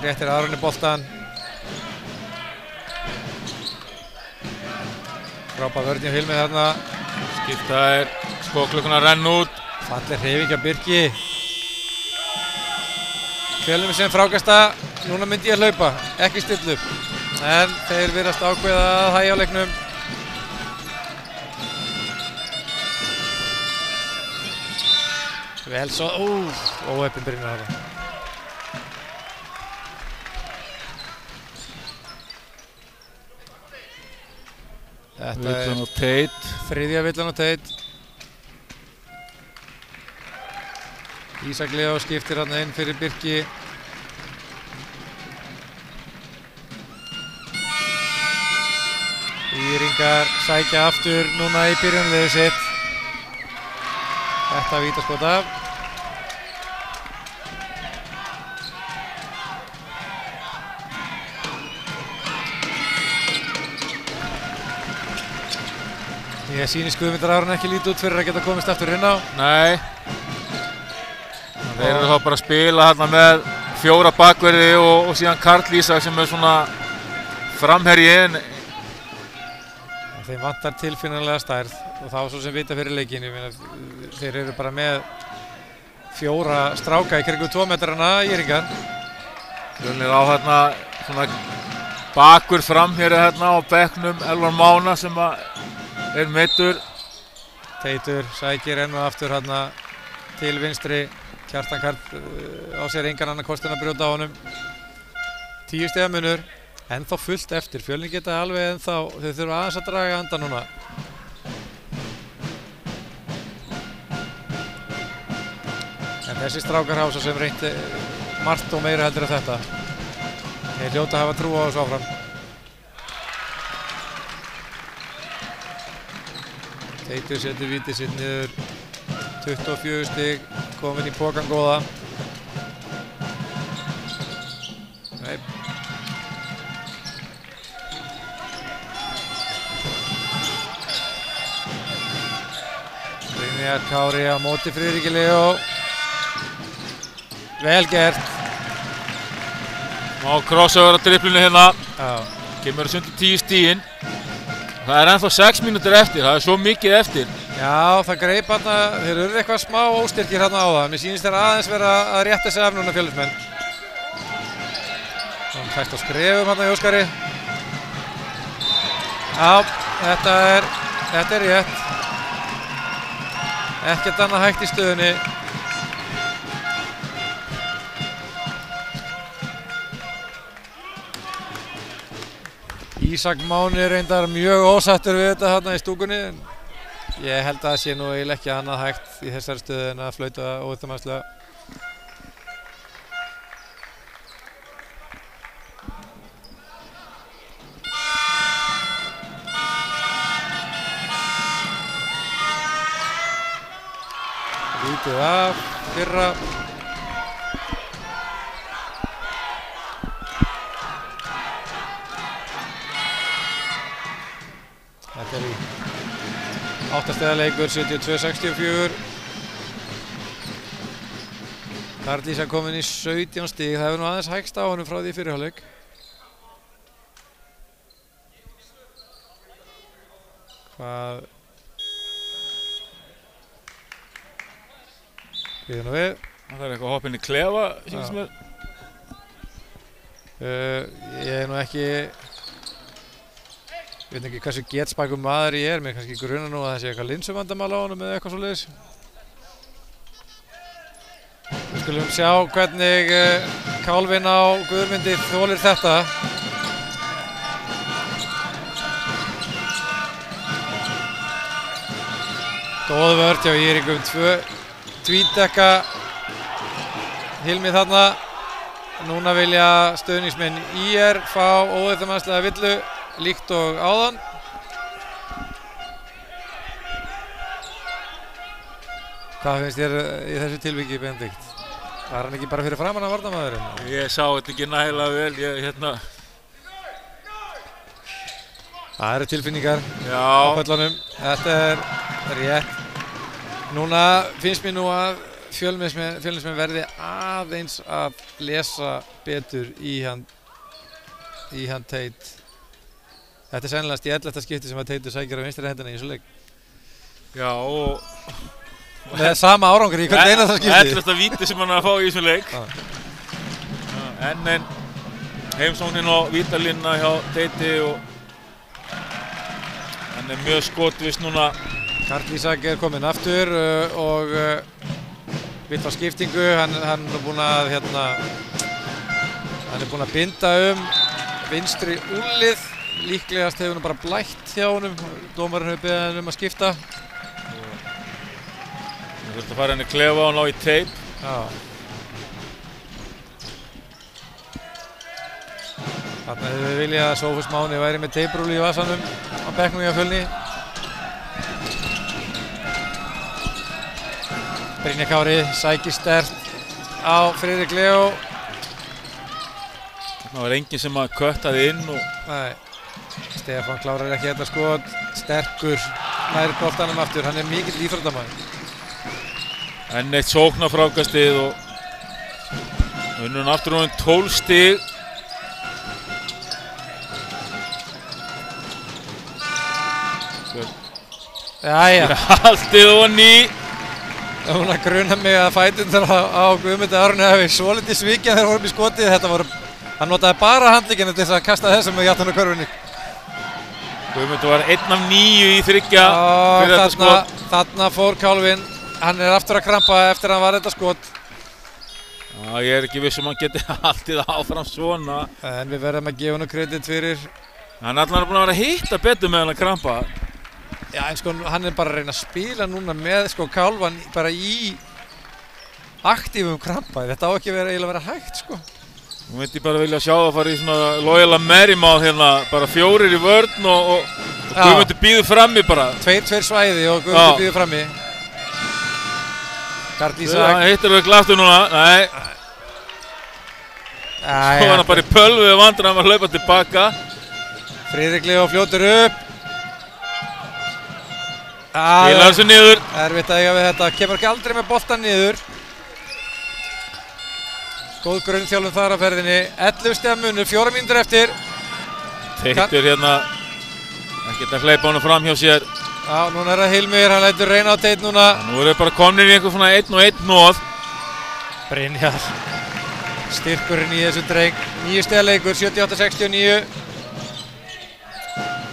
réttir Aroni boltan. Frábær vörn hjá Hilmi þarna. Skipta skokklukkan að renna út. Falleg hreyfing af Birki. Fjölnir sem frákasta, núna myndi ég að hlaupa, ekki stilla upp. En þeir virðast ákveða að hægja á leiknum. Vel svo, óheppin byrjunar þarna. Þetta Villan og Teit. Þriðja Villan og Teit. Ísak Leó skiptir hann inn fyrir Birki. Íringar sækja aftur núna í byrjunarliðið sitt. Þetta vítaskot af. Ég sýnist Guðmundar Aron ekki lítið út fyrir að geta komist aftur inn á. Nei. Þeir eru þá bara að spila hérna með 4 bakverði og síðan Karl Ísak sem er svona framherji. Þeim vantar tilfinnilega stærð og þá svo sem vita fyrir leikinn. Þeir eru bara með 4 stráka í kringum 2 metrana Íringar. Fjölnir á hérna svona bakur framherji hérna á bekknum Elvar Mána sem er meiddur. Teitur sækir enn og aftur hérna til vinstri. Kjartan Karl á sér engan annan kost en að brjóta á honum. 10 stiga munur, ennþá fullt eftir. Fjölnir geta alveg ennþá, þeir þurfa aðeins að draga andan núna. En þessi strákar hafa svo sem reyndi margt og meira heldur en þetta. Þeir hljóta að hafa trú á þessu áfram. Teitur setur vítið sitt niður. 24 stig, komin í pokan góða. Nei. Brynjar Kári á móti Friðriki Leó. Vel gert. Má crossover á driblinu hérna. Já. Kemur þessu undir 10 stigin. Það er ennþá 6 mínútur eftir, það er svo mikið eftir. Já, það greip hérna, þeir eru eitthvað smá óstyrkir hérna á það. Mér sýnist þeir aðeins vera að rétta sig af núna Fjölnismenn. Hann fæst á skrefum hérna í Óskari. Já, þetta er rétt. Ekkert annað hægt í stöðunni. Ísak Máni reyndar mjög ósattur við þetta hérna í stúkunni. Ég held að það sé nú eiginlega ekki annað hægt í þessari stöðu en að flauta óþemaðslega. Lítið af fyrra. Þetta er í 8 stiga leikur, 72-64. Karl Ísak kominn í 17 stig, það hefur nú aðeins hægst á honum frá því í fyrri hálfleik. Hvað við nú við. Það eitthvað að hoppa inn í klefa, sýnist mér. Ég nú ekki, ég veit ekki hversu getspakur maður ég mér kannski gruna nú að það sé eitthvað linsuvandamál á honum eða eitthvað svoleiðis. Við skulum sjá hvernig kálfinn á Guðmundi þolir þetta. Góð vörn hjá Íringum, tvítdekka Hilmi þarna. Núna vilja stuðningsmenn ÍR fá óþarflega villu líkt og áðan. Hvað finnst þér í þessu tilviki, Benedikt? Var hann ekki bara fyrir framan að varnarmaðurinn? Ég sá þetta ekki nægilega vel, Það eru tilfinningar Já. á pöllunum. Þetta er rétt. Núna finnst mér nú að Fjölnismenn verði aðeins að lesa betur í hann Teit. Þetta er sennilegast í 11. skipti sem að Teitur sækir á vinstri hendina í þessu leik. Já, og með sama árangur í hvert einasta skipti. 11. víti sem hann er að fá í þessum leik. En heimsóknin og vítalínna hjá Teiti og hann er mjög skotviss núna. Karl Ísak er kominn aftur og vill á skiptingu. Hann er búinn að hann er búinn að binda vinstri úlið. Líklegast hefur hann bara blætt hjá honum. Dómarinn hefur beðið hann að skipta. Þú þurfti að fara henni klefa og ná í teip. Já. Þarna hefur við viljað að Sófus Máni væri með teiprúli í vasanum á bekknum hjá Fjölni. Brynjar Kári sækir sterkt á Friðrik Leó. Það var enginn sem að köttaði inn og Nei. Stefán klárar ekki þetta skot. Sterkur nær boltanum aftur. Hann er mikill íþróttamaður. enn eitt sóknarfrákastið og unnum aftur honum 12 stig. Jæja. Haldið onni. Hún að gruna mig að fætundar á Guðmundi Árni hafi svolítið svikið þegar vorum í skotið. Hann notaði bara handleggina til þess að kasta þessum með játtan á körfunni. Guðmundur var 1 af 9 í 3 fyrir þetta skot. Þarna fór kálfinn. Hann er aftur að krampa eftir að hann var þetta skot. Já, ég er ekki viss hann geti haldið áfram svona. En við verðum að gefa hann kredit fyrir. Hann er allavega búinn að vera að hitta betur með hann að krampa. Já, en sko, hann er bara að reyna að spila núna með sko kálfan bara í aktífum krampa. Þetta á ekki eiginlega vera hægt, sko. Nú myndi ég bara vilja sjá það að fara í svona Loyola Marymount hérna, bara 4 í vörn og Guðmundur býður frammi bara. 2 svæði og Guðmundur býður frammi. Karl Ísak. Hann hittir við glaftu núna, nei. Svo var hann bara í pölvu og vandur hann var að hlaupa tilbaka. Friðrik Leó fljótur upp. Skilar þessu niður. Erfitt að eiga við þetta, kemur ekki aldrei með boltan niður. Góð grunnþjálfun þar á ferðinni, 11 stiga munur, 4 mínútur eftir. Teitur hérna, ekkert að hleypa honum fram hjá sér. Já, núna er það Hilmir, hann lætur reyna á Teit núna. Nú eru bara komnir í einhver svona 1 og 1 nóð. Brynjar, styrkurinn í þessu dreng, 9 stiga leikur, 78-69.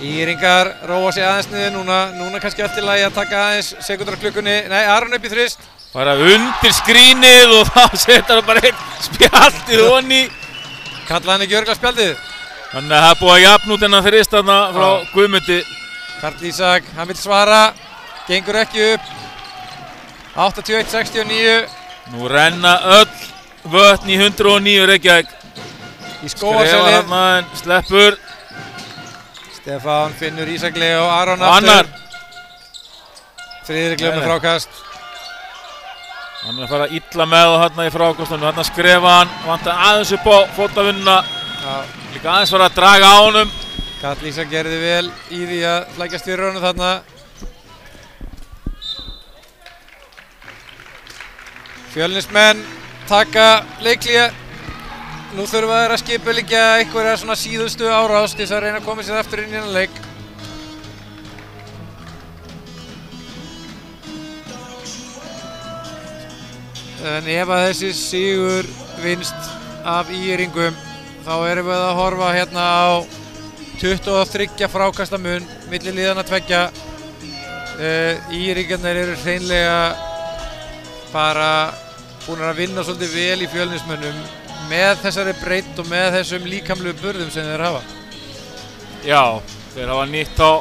Íringar róa sig aðeins niður núna kannski allt í lagi að taka aðeins sekundar á klukkunni. Nei, Aron upp í þrist. Bara undir skrínið og þá setur hann bara einn spjaldið onni. Kallaði hann ekki örgla spjaldið? Þannig að það er búið að jafna út þennan þrist þarna frá Guðmundi. Karl Ísak, hann vill svara, gengur ekki upp. 81-69. Nú renna öll vötn í 109 Reykjavík. Í skóarselið. Skrifar hann en sleppur. Stefán finnur Ísak Leó, Aron aftur. Annar. Friðrik Leó með frákast. Hann er að fara illa með það hérna í frákastunum. Hérna skrifa hann, vantar aðeins upp á fótavinnuna. Líka aðeins var að draga á honum. Karl Ísak gerði vel í því að flækjast fyrir honum þarna. Fjölnismenn taka leikhlé. Nú þurfa þeir að skipuleggja einhverja svona síðustu árás til þess að reyna að koma sér aftur inn í þennan leik. En ef að þessi sigur vinst af ÍR-ingum þá erum við að horfa hérna á 23 frákastamun milli liðanna tveggja. ÍR-ingarnir eru hreinlega bara búin að vinna svolítið vel í Fjölnismönnum með þessari breidd og með þessum líkamlegu burðum sem þeir hafa. Já, þeir hafa nýtt á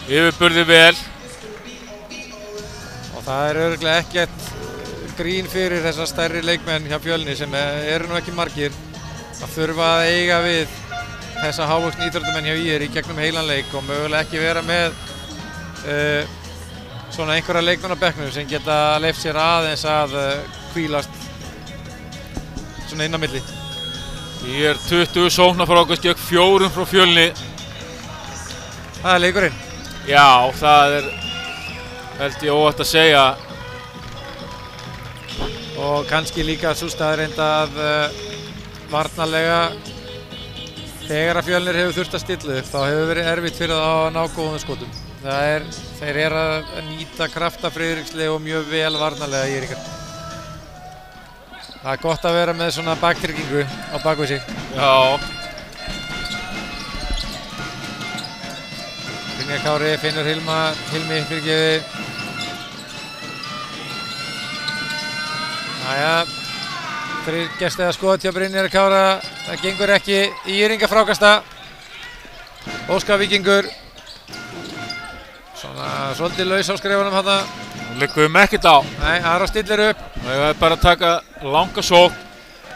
yfirburði vel. Og það er örugglega ekkert grín fyrir þessa stærri leikmenn hjá Fjölni sem eru nú ekki margir að þurfa að eiga við þessa hávaxnu íþróttamenn hjá ÍR í gegnum heilan leik og mögulega ekki vera með svona einhverja leikmenn á bekknum sem geta leyft sér aðeins að hvílast svona inn á milli. Ég 20 sóknarfrákast gegn 4 frá Fjölni. Það er leikurinn. Já, það er held ég óhætt að segja. Og kannski líka sú staðreynd að varnarlega þegar að Fjölnir hefur þurft að stilla upp þá hefur verið erfitt fyrir það að ná góðum skotum. Þeir eru að nýta krafta Friðrikslegu og mjög vel varnarlega ÍR-ingar. Það er gott að vera með svona baktryggingu á bakvið sig. Já. Brynjar Kári finnur Hilmi fyrirgefi. Jæja, gestlega skot hjá Brynjar Kára, það gengur ekki. ÍR-inga frákasta. Óskar Víkingur. Svona svolítið laus á skrefunum þarna. Nú liggum við ekkert á. Nei, Aron stillir upp. Það er bara að taka langa sókn.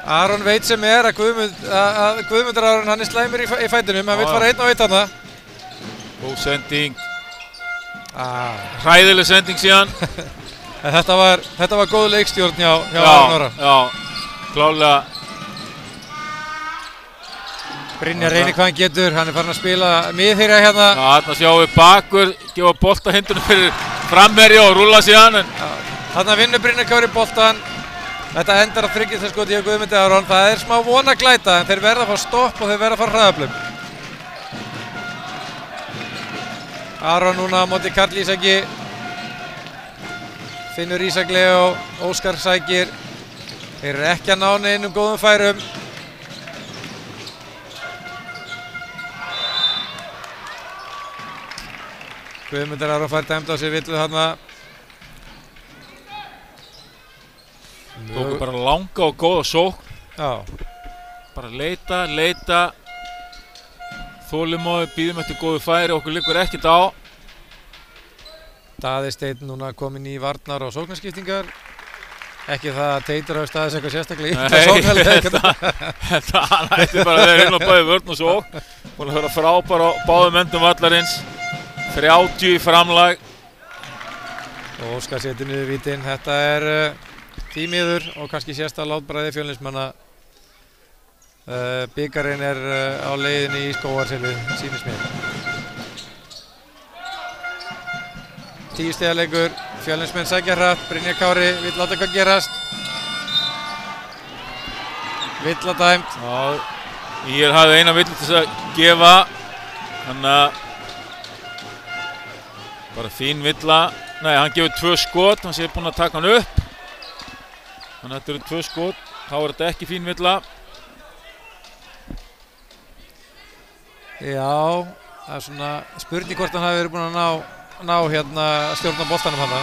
Aron veit sem er að Guðmundur Aron hann er slæmur í fætinum, hann vill fara einn á einn þarna. Góð sending. Hræðileg sending síðan. Þetta var góð leikstjórn hjá Aron Orra. Já, klálega. Brynjar reynir hvað hann getur, hann er farin að spila miðherja hérna. Já, þarna sjáum við bakur, gefa boltahindunum fyrir framherja og rúlla síðan. Þarna vinnur Brynjar Kári boltan. Þetta endar að þriggjastaskoti hjá Guðmundi Aron. Það er smá vona glæta en þeir verða að fá stopp og þeir verða að fara hraðaflum. Aron núna á móti Karl Ísaki. Finnur Ísak Leo, Óskar sækir. Þeir eru ekki að ná neinum góðum færum. Guðmundur Aron fær dæmt á sig villu þarna. Tóku bara langa og góða sókn. Já. Bara leita. Þolinmóði, bíðum eftir góðu færi, okkur liggur ekkert á. Daði Steinn núna kominn í varnar og sóknarskiptingar. Ekki það að Teitur hafi staðið eitthvað sérstaklega illa sóknarlega. Hann ætti bara að vera inn á bæði vörn og sókn. Búin að vera frábær á báðum endum vallarins. 30 í framlag. Og Óskar setur niður vítin. Þetta er því miður og kannski sérstaklega látbragði Fjölnismanna. Bikarinn er á leiðinni í Skógarselið, sýnist mér. 10 stiga leikur, Fjölnismenn sækja hratt, Brynjar Kári vill láta eitthvað gerast. Villa dæmt. Já, ég hafði eina villu til að gefa, þannig að bara fín villa. Nei, hann gefur 2 skot, hann sé búinn að taka hann upp. Þannig að þetta eru 2 skot, þá er þetta ekki fín villa. Já, það er svona spurning hvort hann hafi verið búinn að ná hérna stjórna boltanum hana.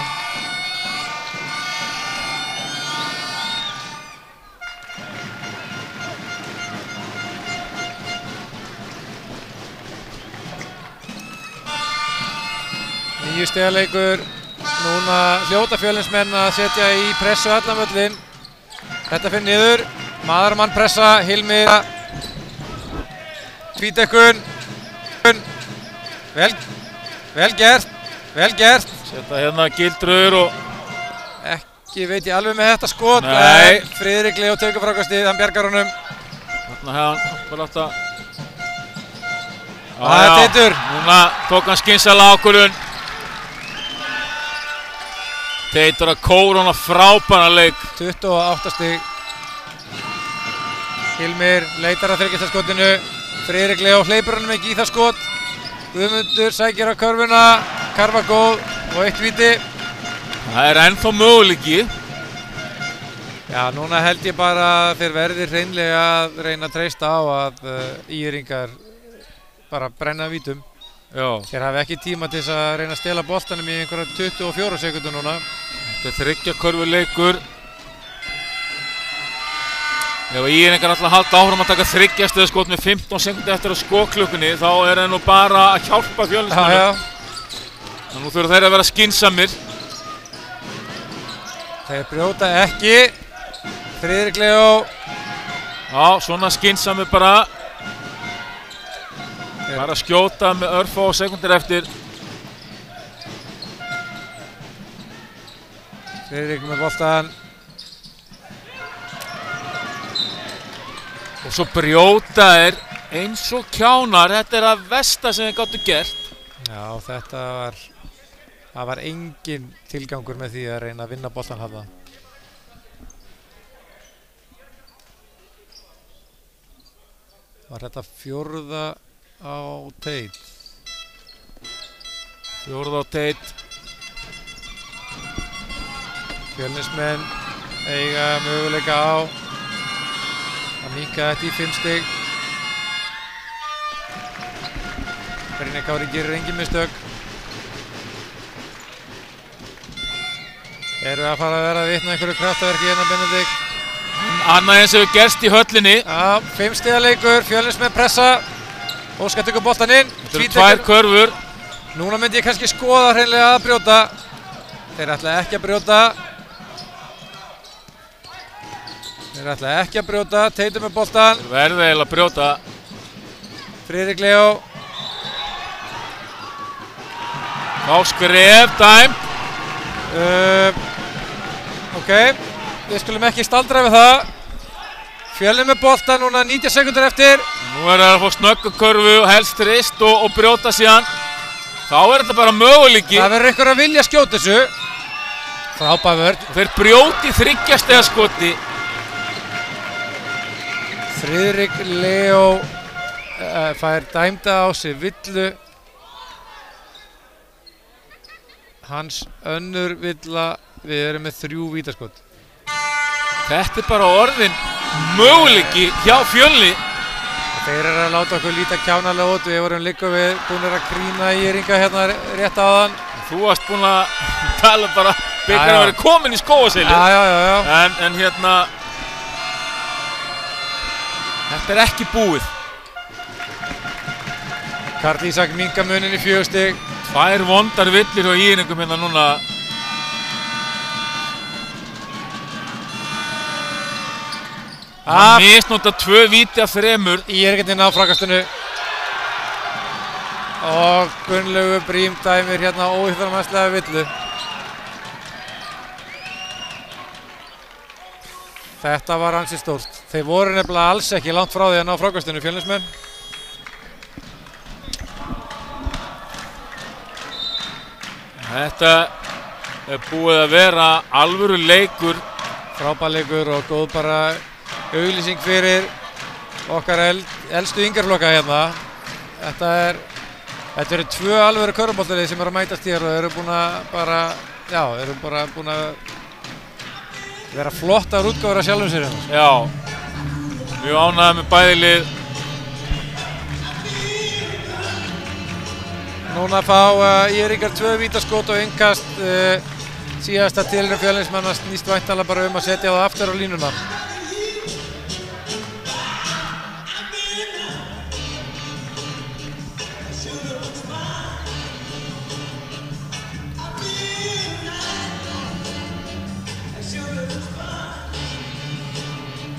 Níu stiga leikur. Núna hljóta Fjölnismenn að setja í pressu allan völlinn. Þetta fyrir niður. Maðurmann pressa, Hilmir. Tvítekun. Vel gert. Setta hérna Gildrur og ekki veit ég alveg með þetta skot. Nei. Friðrik Leo tekur frákastið, hann bjargar honum. Þarna hefði hann bara átt að... Það er Teitur. Núna tók hann skynsamlega ákvörðun. Teitur að kóra hann á frábæran leik. 28 stig. Hilmir leitar að þriggjastaskotinu. Friðrik Leo hleypur honum ekki í það skot. Guðmundur sækir á körfuna. Karfa góð og 1 víti. Það er ennþá möguleiki. Já, núna held ég bara að þeir verði hreinlega að reyna að treysta á að ÍR-ingar bara brenna vítum. Já. Þeir hafi ekki tíma til þess að reyna að stela boltanum í einhverja 24 sekúndur núna. Þetta er 3 körfuleikur. Ef ÍR-ingar ætla að halda áfram að taka 3 stöðskot með 15 sekúndur eftir að skokklukkunni, þá er það nú bara að hjálpa Fjölnismönnum. Nú þurfa þeir að vera skynsamir. Þeir brjóta ekki. Friðrik Leó. Já, svona skynsamir bara. Bara skjóta með örfá sekúndur eftir. Friðrik með boltan. Og svo brjóta þeir eins og kjánar. Þetta er að versta sem þeir gátu gert. Já, það var engin tilgangur með því að reyna að vinna boltan þarna. Var þetta 4. á Teit? 4. á Teit. Fjölnismenn eiga möguleika á að minnka þetta í 5 stig. Brynjar Kári gerir engin mistök. Erum við að fara að vera að vitna einhverju kraftaverki hérna, Benedikt? Annað eins hefur gerst í höllinni. Já, 5 stiga leikur, Fjölnismenn pressa. Óskar tekur boltan inn. Þetta eru 2 körfur. Núna myndi ég kannski skoða hreinlega að brjóta. Þeir ætla ekki að brjóta. Teitur með boltan. Þeir verða eiginlega að brjóta. Friðrik Leó. Þá skref dæmt. Ok, við skulum ekki staldra við það. Fjölnir með boltan núna 90 sekúndur eftir. Nú er það að fá snögga körfu, helst rist og brjóta síðan. Þá er þetta bara möguleiki. Það verður einhver að vilja skjóta þessu. Frábær vörn. Þeir brjóti 3 stiga skoti. Friðrik Leó fær dæmda á sig villu. Hans önnur villa. Við erum með 3 vítaskot. Þetta er bara orðin möguleiki hjá Fjölni. Þeir eru að láta okkur líta kjánalega út. Við vorum líka búinir að krýna ÍR-inga hérna rétt áðan. Þú varst búin að tala bara byggir að vera komin í Skógaselið. Já. En hérna, þetta er ekki búið. Karl Ísak minnka munin í 4 stig. 2 vondar villir hjá ÍR-ingum hérna núna. Hann misnota 2 víti af 3. ÍR-inginn á frákastinu. Og Gunnlaugur Brím dæmir hérna óþarfamæslega villu. Þetta var ansi stórt. Þeir voru nefnilega alls ekki langt frá því að ná frákastinu, Fjölnismenn. Þetta er búið að vera alvöru leikur. Frábær leikur og góð bara auglýsing fyrir okkar elstu yngarflokka hérna. Þetta eru 2 alvöru körfuboltalið sem eru að mætast hér og eru búin að vera flottar útgáfur af sjálfum sér hérna. Já, mjög ánægður með bæði lið. Núna fá ÍR-ingar 2 vítaskot og innkast. Síðasta tilraun Fjölnismanna snýst væntanlega bara um að setja það aftur á línuna.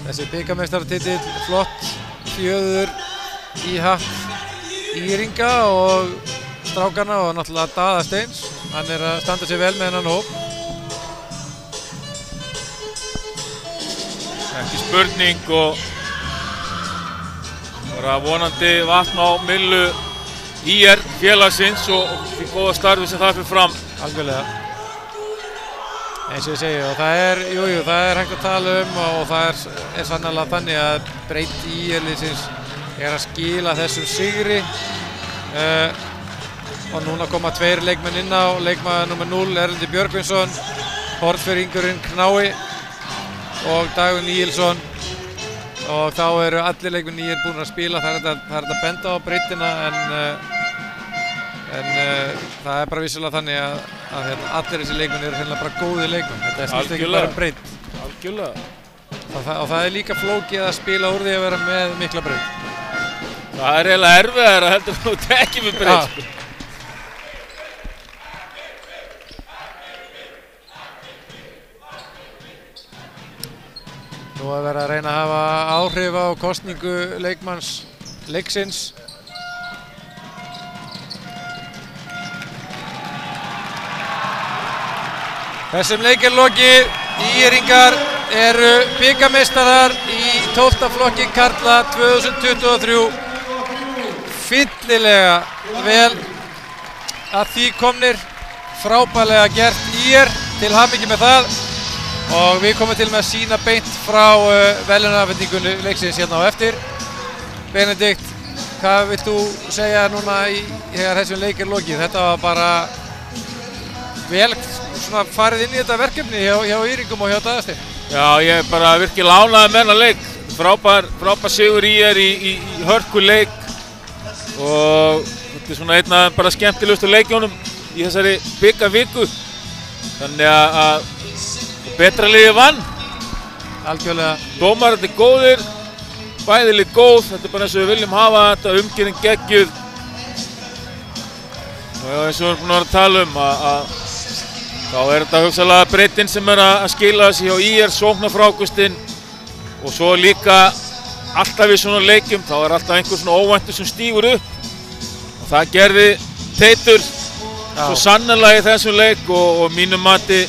Þessi bikarmeistaratitil, flott fjöður í hatt ÍR-inga og strákarna og náttúrulega Daða Steins. Hann er að standa sig vel með hennan hóp. Ekki spurning og bara vonandi vatn á myllu ÍR félagsins og því góða starfi sem það fyrir fram. Algjörlega. Eins og ég segi, og það er, það er hægt að tala um og það er sannarlega þannig að breytt ÍR-liðsins er að skila þessum sigri. Og núna koma 2 leikmenn inn á, leikmaður nr. 0 Erlendur Björgvinsson, hornfirðingurinn Knái. og Dagur Níelsson og þá eru allir leikmenn nýir búin að spila. Það er hægt að benda á breytina en það er bara vissulega þannig að allir þessi leikmenn eru hreinlega bara góðir leikmenn. Þetta snýst ekki bara breytt. Algjörlega. Og það er líka flókið að spila úr því að vera með mikla breytt. Það er eiginlega erfiðara heldur en þú tekir með breytt. Sko. Nú er verið að reyna að hafa áhrif á kosningu leikmanns leiksins. Þessum leik er lokið. ÍR-ingar eru bikarmeistarar í 12. flokki karla 2023. Fyllilega vel að því komnir. Frábærlega gert ÍR, til hamingju með það. Og við komum til með að sýna beint frá verðlaunaafhendingunni leiksins hérna á eftir. Benedikt, hvað vilt þú segja núna þegar þessum leik er lokið? Þetta var bara vel svona farið inn í þetta verkefni hjá ÍR-ingum og hjá Daðastein. Já, ég er bara virkilega ánægður með þennan leik. Frábær sigur ÍR í hörkuleik og þetta er svona einn af bara skemmtilegustu leikjónum í þessari bikarviku. Þannig að betra liðið vann. Algjörlega. Dómararnir góðir, bæði lið góð, þetta er bara eins og við viljum hafa þetta, umgjörðin geggjuð. Og eins og við erum búin að tala um þá er þetta hugsanlega breytin sem er að skila þessi hjá ÍR, sóknarfrákustinn og svo líka alltaf í svona leikjum, þá er alltaf einhver svona óvæntur sem stígur upp og það gerði Teitur svo sannarlega í þessum leik og mínum mati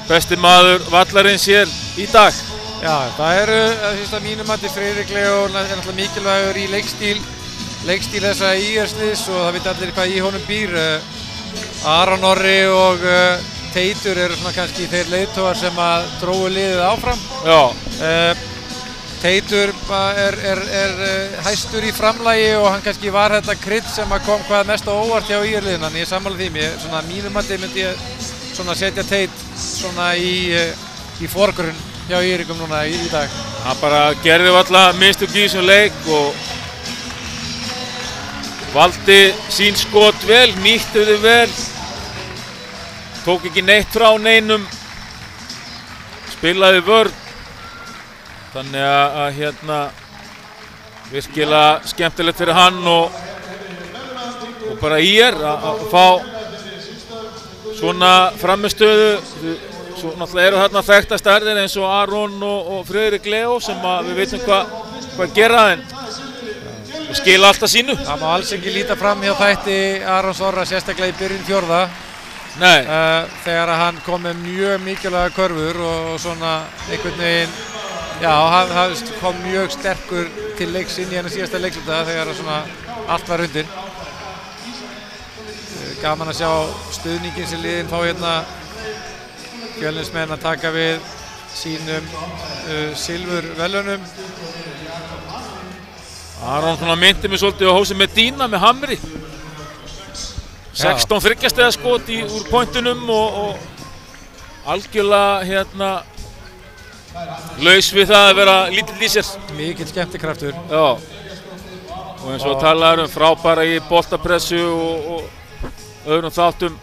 besti maður vallarins hér í dag. Já, það eru að mínum mati Friðrik Leó er náttúrulega mikilvægur í leikstíl þessa ÍR-liðs og það veit allir hvað í honum býr. Aron Orri og Teitur eru svona kannski þeir leiðtogar sem að drógu liðið áfram. Já. Teitur er hæstur í framlagi og hann kannski var þetta krydd sem að kom hvað mest á óvart hjá ÍR-liðinu. En ég sammála því, svona mínum mati myndi ég svona setja Teit svona í forgrunn hjá ÍR-ingum núna í dag. Hann bara gerði varla mistök í þessum leik og valdi sín skot vel, nýtti þau vel, tók ekki neitt frá neinum, spilaði vörn. Þannig að virkilega skemmtilegt fyrir hann og bara ÍR að fá svona framistöðu. Svo náttúrulega eru þarna þekkta stærðir eins og Aron og Friðrik Leó sem við veitum hvað gera en skila alltaf sínu. Það má alls ekki líta fram hjá þætti Arons Orra, sérstaklega í byrjun fjórða. Nei. Þegar hann kom með mjög mikilvæga körfur og svona einhvern veginn, já, hann kom mjög sterkur til leiks inn í hennar síðasta leikluta þegar svona allt var undir. Gaman að sjá stuðningin sem liðin fá hérna Fjölnismenn að taka við sínum silfurverðlaunum. Aron svona myndi mig svolítið á Hósi Medina með hamri. 16 þriggjastiga skot úr pointunum og algjörlega laus við það að vera lítill í sér. Mikill skemmtikraftur. Já. Og eins og talaður frábæra í boltapressu og öðrum þáttum.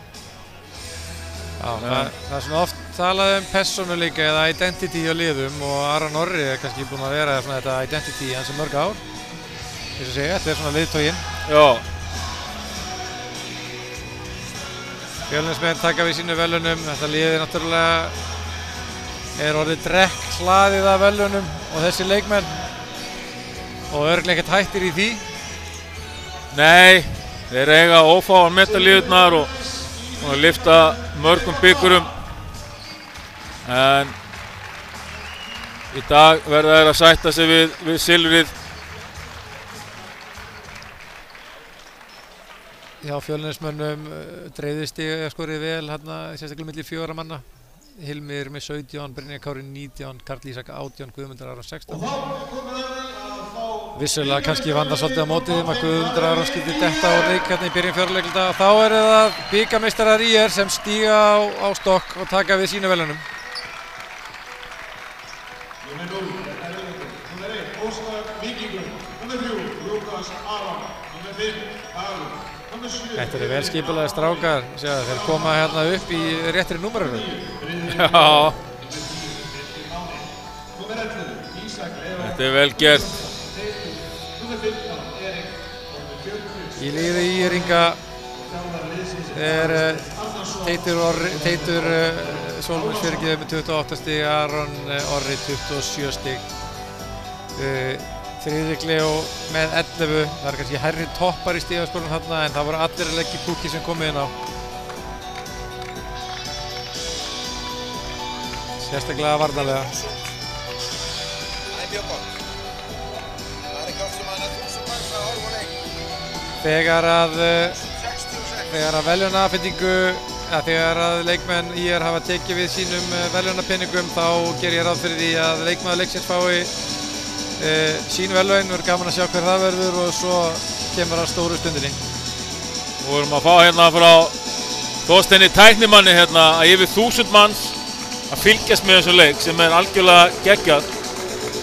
Já, það er svona oft talað persónuleika eða identity á liðum og Aron Orri er kannski búinn að vera svona þetta identity í hans mörg ár. Þess að segja, þetta er svona leiðtoginn. Já. Fjölnismenn taka við sínu verðlaunum. Þetta liðið náttúrulega er orðið drekkhlaðið af verðlaunum og þessi leikmenn og örugglega ekkert hættir í því. Nei, þeir eiga ófáan medalíurnar og lyfta mörgum bikurum en í dag verða þeir að sætta sig við silfrið. Já, Fjölnismönnum dreifðist skorið vel hérna, sérstaklega milli 4 manna. Hilmir með 17, Brynjar Kári 19, Karl Ísak 18, Guðmundur Aron 16. Vissulega kannski vandar svolítið á mótið þeim að Guðmundur Aron skyldi detta á leik hérna í byrjun fjórðuleikluta. Þá eru það bikarmeistarar ÍR sem stíga á stokk og taka við sínu verðlaunum. Þetta eru vel skipulagðir strákar, þeir koma hérna upp í réttri númerunum. Já. Þetta er vel gert. Í liði Írringa er Teitur Sólmundsfjörgið með 28 stig, Aron Orri 27 stig. Friðrik Leó með 11, það er kannski hærri toppar í stigaskólanum þarna en það voru allir að leggja í púki sem komið inn á. Sérstaklega varnarlega. Þegar að veljónaafhendingu, þegar að leikmenn IR hafa tekið við sínum veljónapinningum þá ger ég ráð fyrir því að leikmaður leiksins fái sín velvæn, verður gaman að sjá hver það verður og svo kemur að stóru stundinni. Við vorum að fá hérna frá Þorsteini tæknimanni hérna að yfir 1000 manns að fylgjast með þessu leik sem er algjörlega geggjað.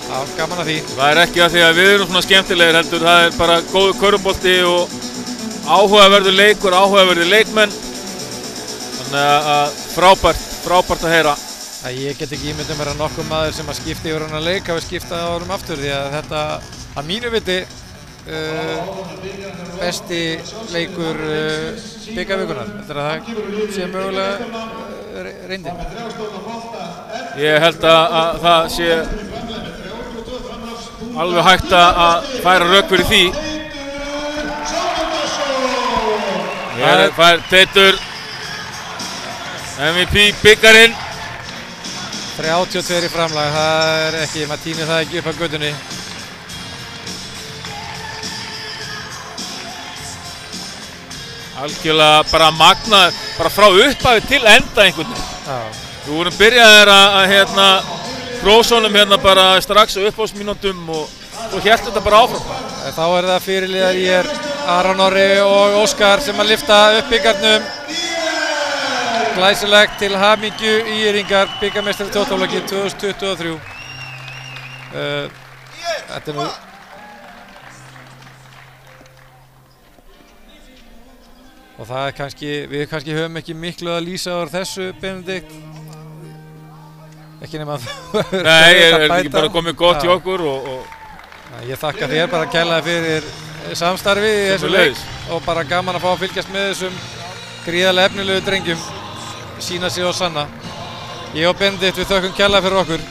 Já, gaman að því. Það er ekki að því að við erum svona skemmtilegir heldur, það er bara góður körfubolti og áhugaverður leikur, áhugaverður leikmenn. Þannig að frábært að heyra. Ég get ekki ímyndað mér að nokkur maður sem að skipta yfir hann leik hafi skiptað á honum aftur því að þetta, að mínu viti, besti leikur bikarvikunar. Heldur að það sé mögulega reyndin? Ég held að það sé alveg hægt að færa rök fyrir því. Hér fær Teitur MVP bikarinn. 32 í framlag, það er ekki, maður tínir það ekki upp á götunni. Algjörlega bara magnað, bara frá upphafi til enda einhvern veginn. Já. Við vorum byrjaðir að prósónum bara strax á uppáhaldsmínútum og hélt þetta bara áfram. Þá er það fyrirliðar IR, Aron Orri og Óskar sem að lyfta upp bikarnum. Glæsilegt til hamingju Írringar, bikarmeistari tóttaflokki 2023. Þetta er nú og það er kannski, við kannski höfum ekki miklu að lýsa úr þessu, Benedikt. Ekki nema að Nei, er ekki bara komið gott í okkur Ég þakka þér bara kærlega fyrir samstarfi í þessu leik og bara gaman að fá að fylgjast með þessum gríðarlega efnilegu drengjum sýna sig og sanna. Ég og Benedikt við þökkum kærlega fyrir okkur.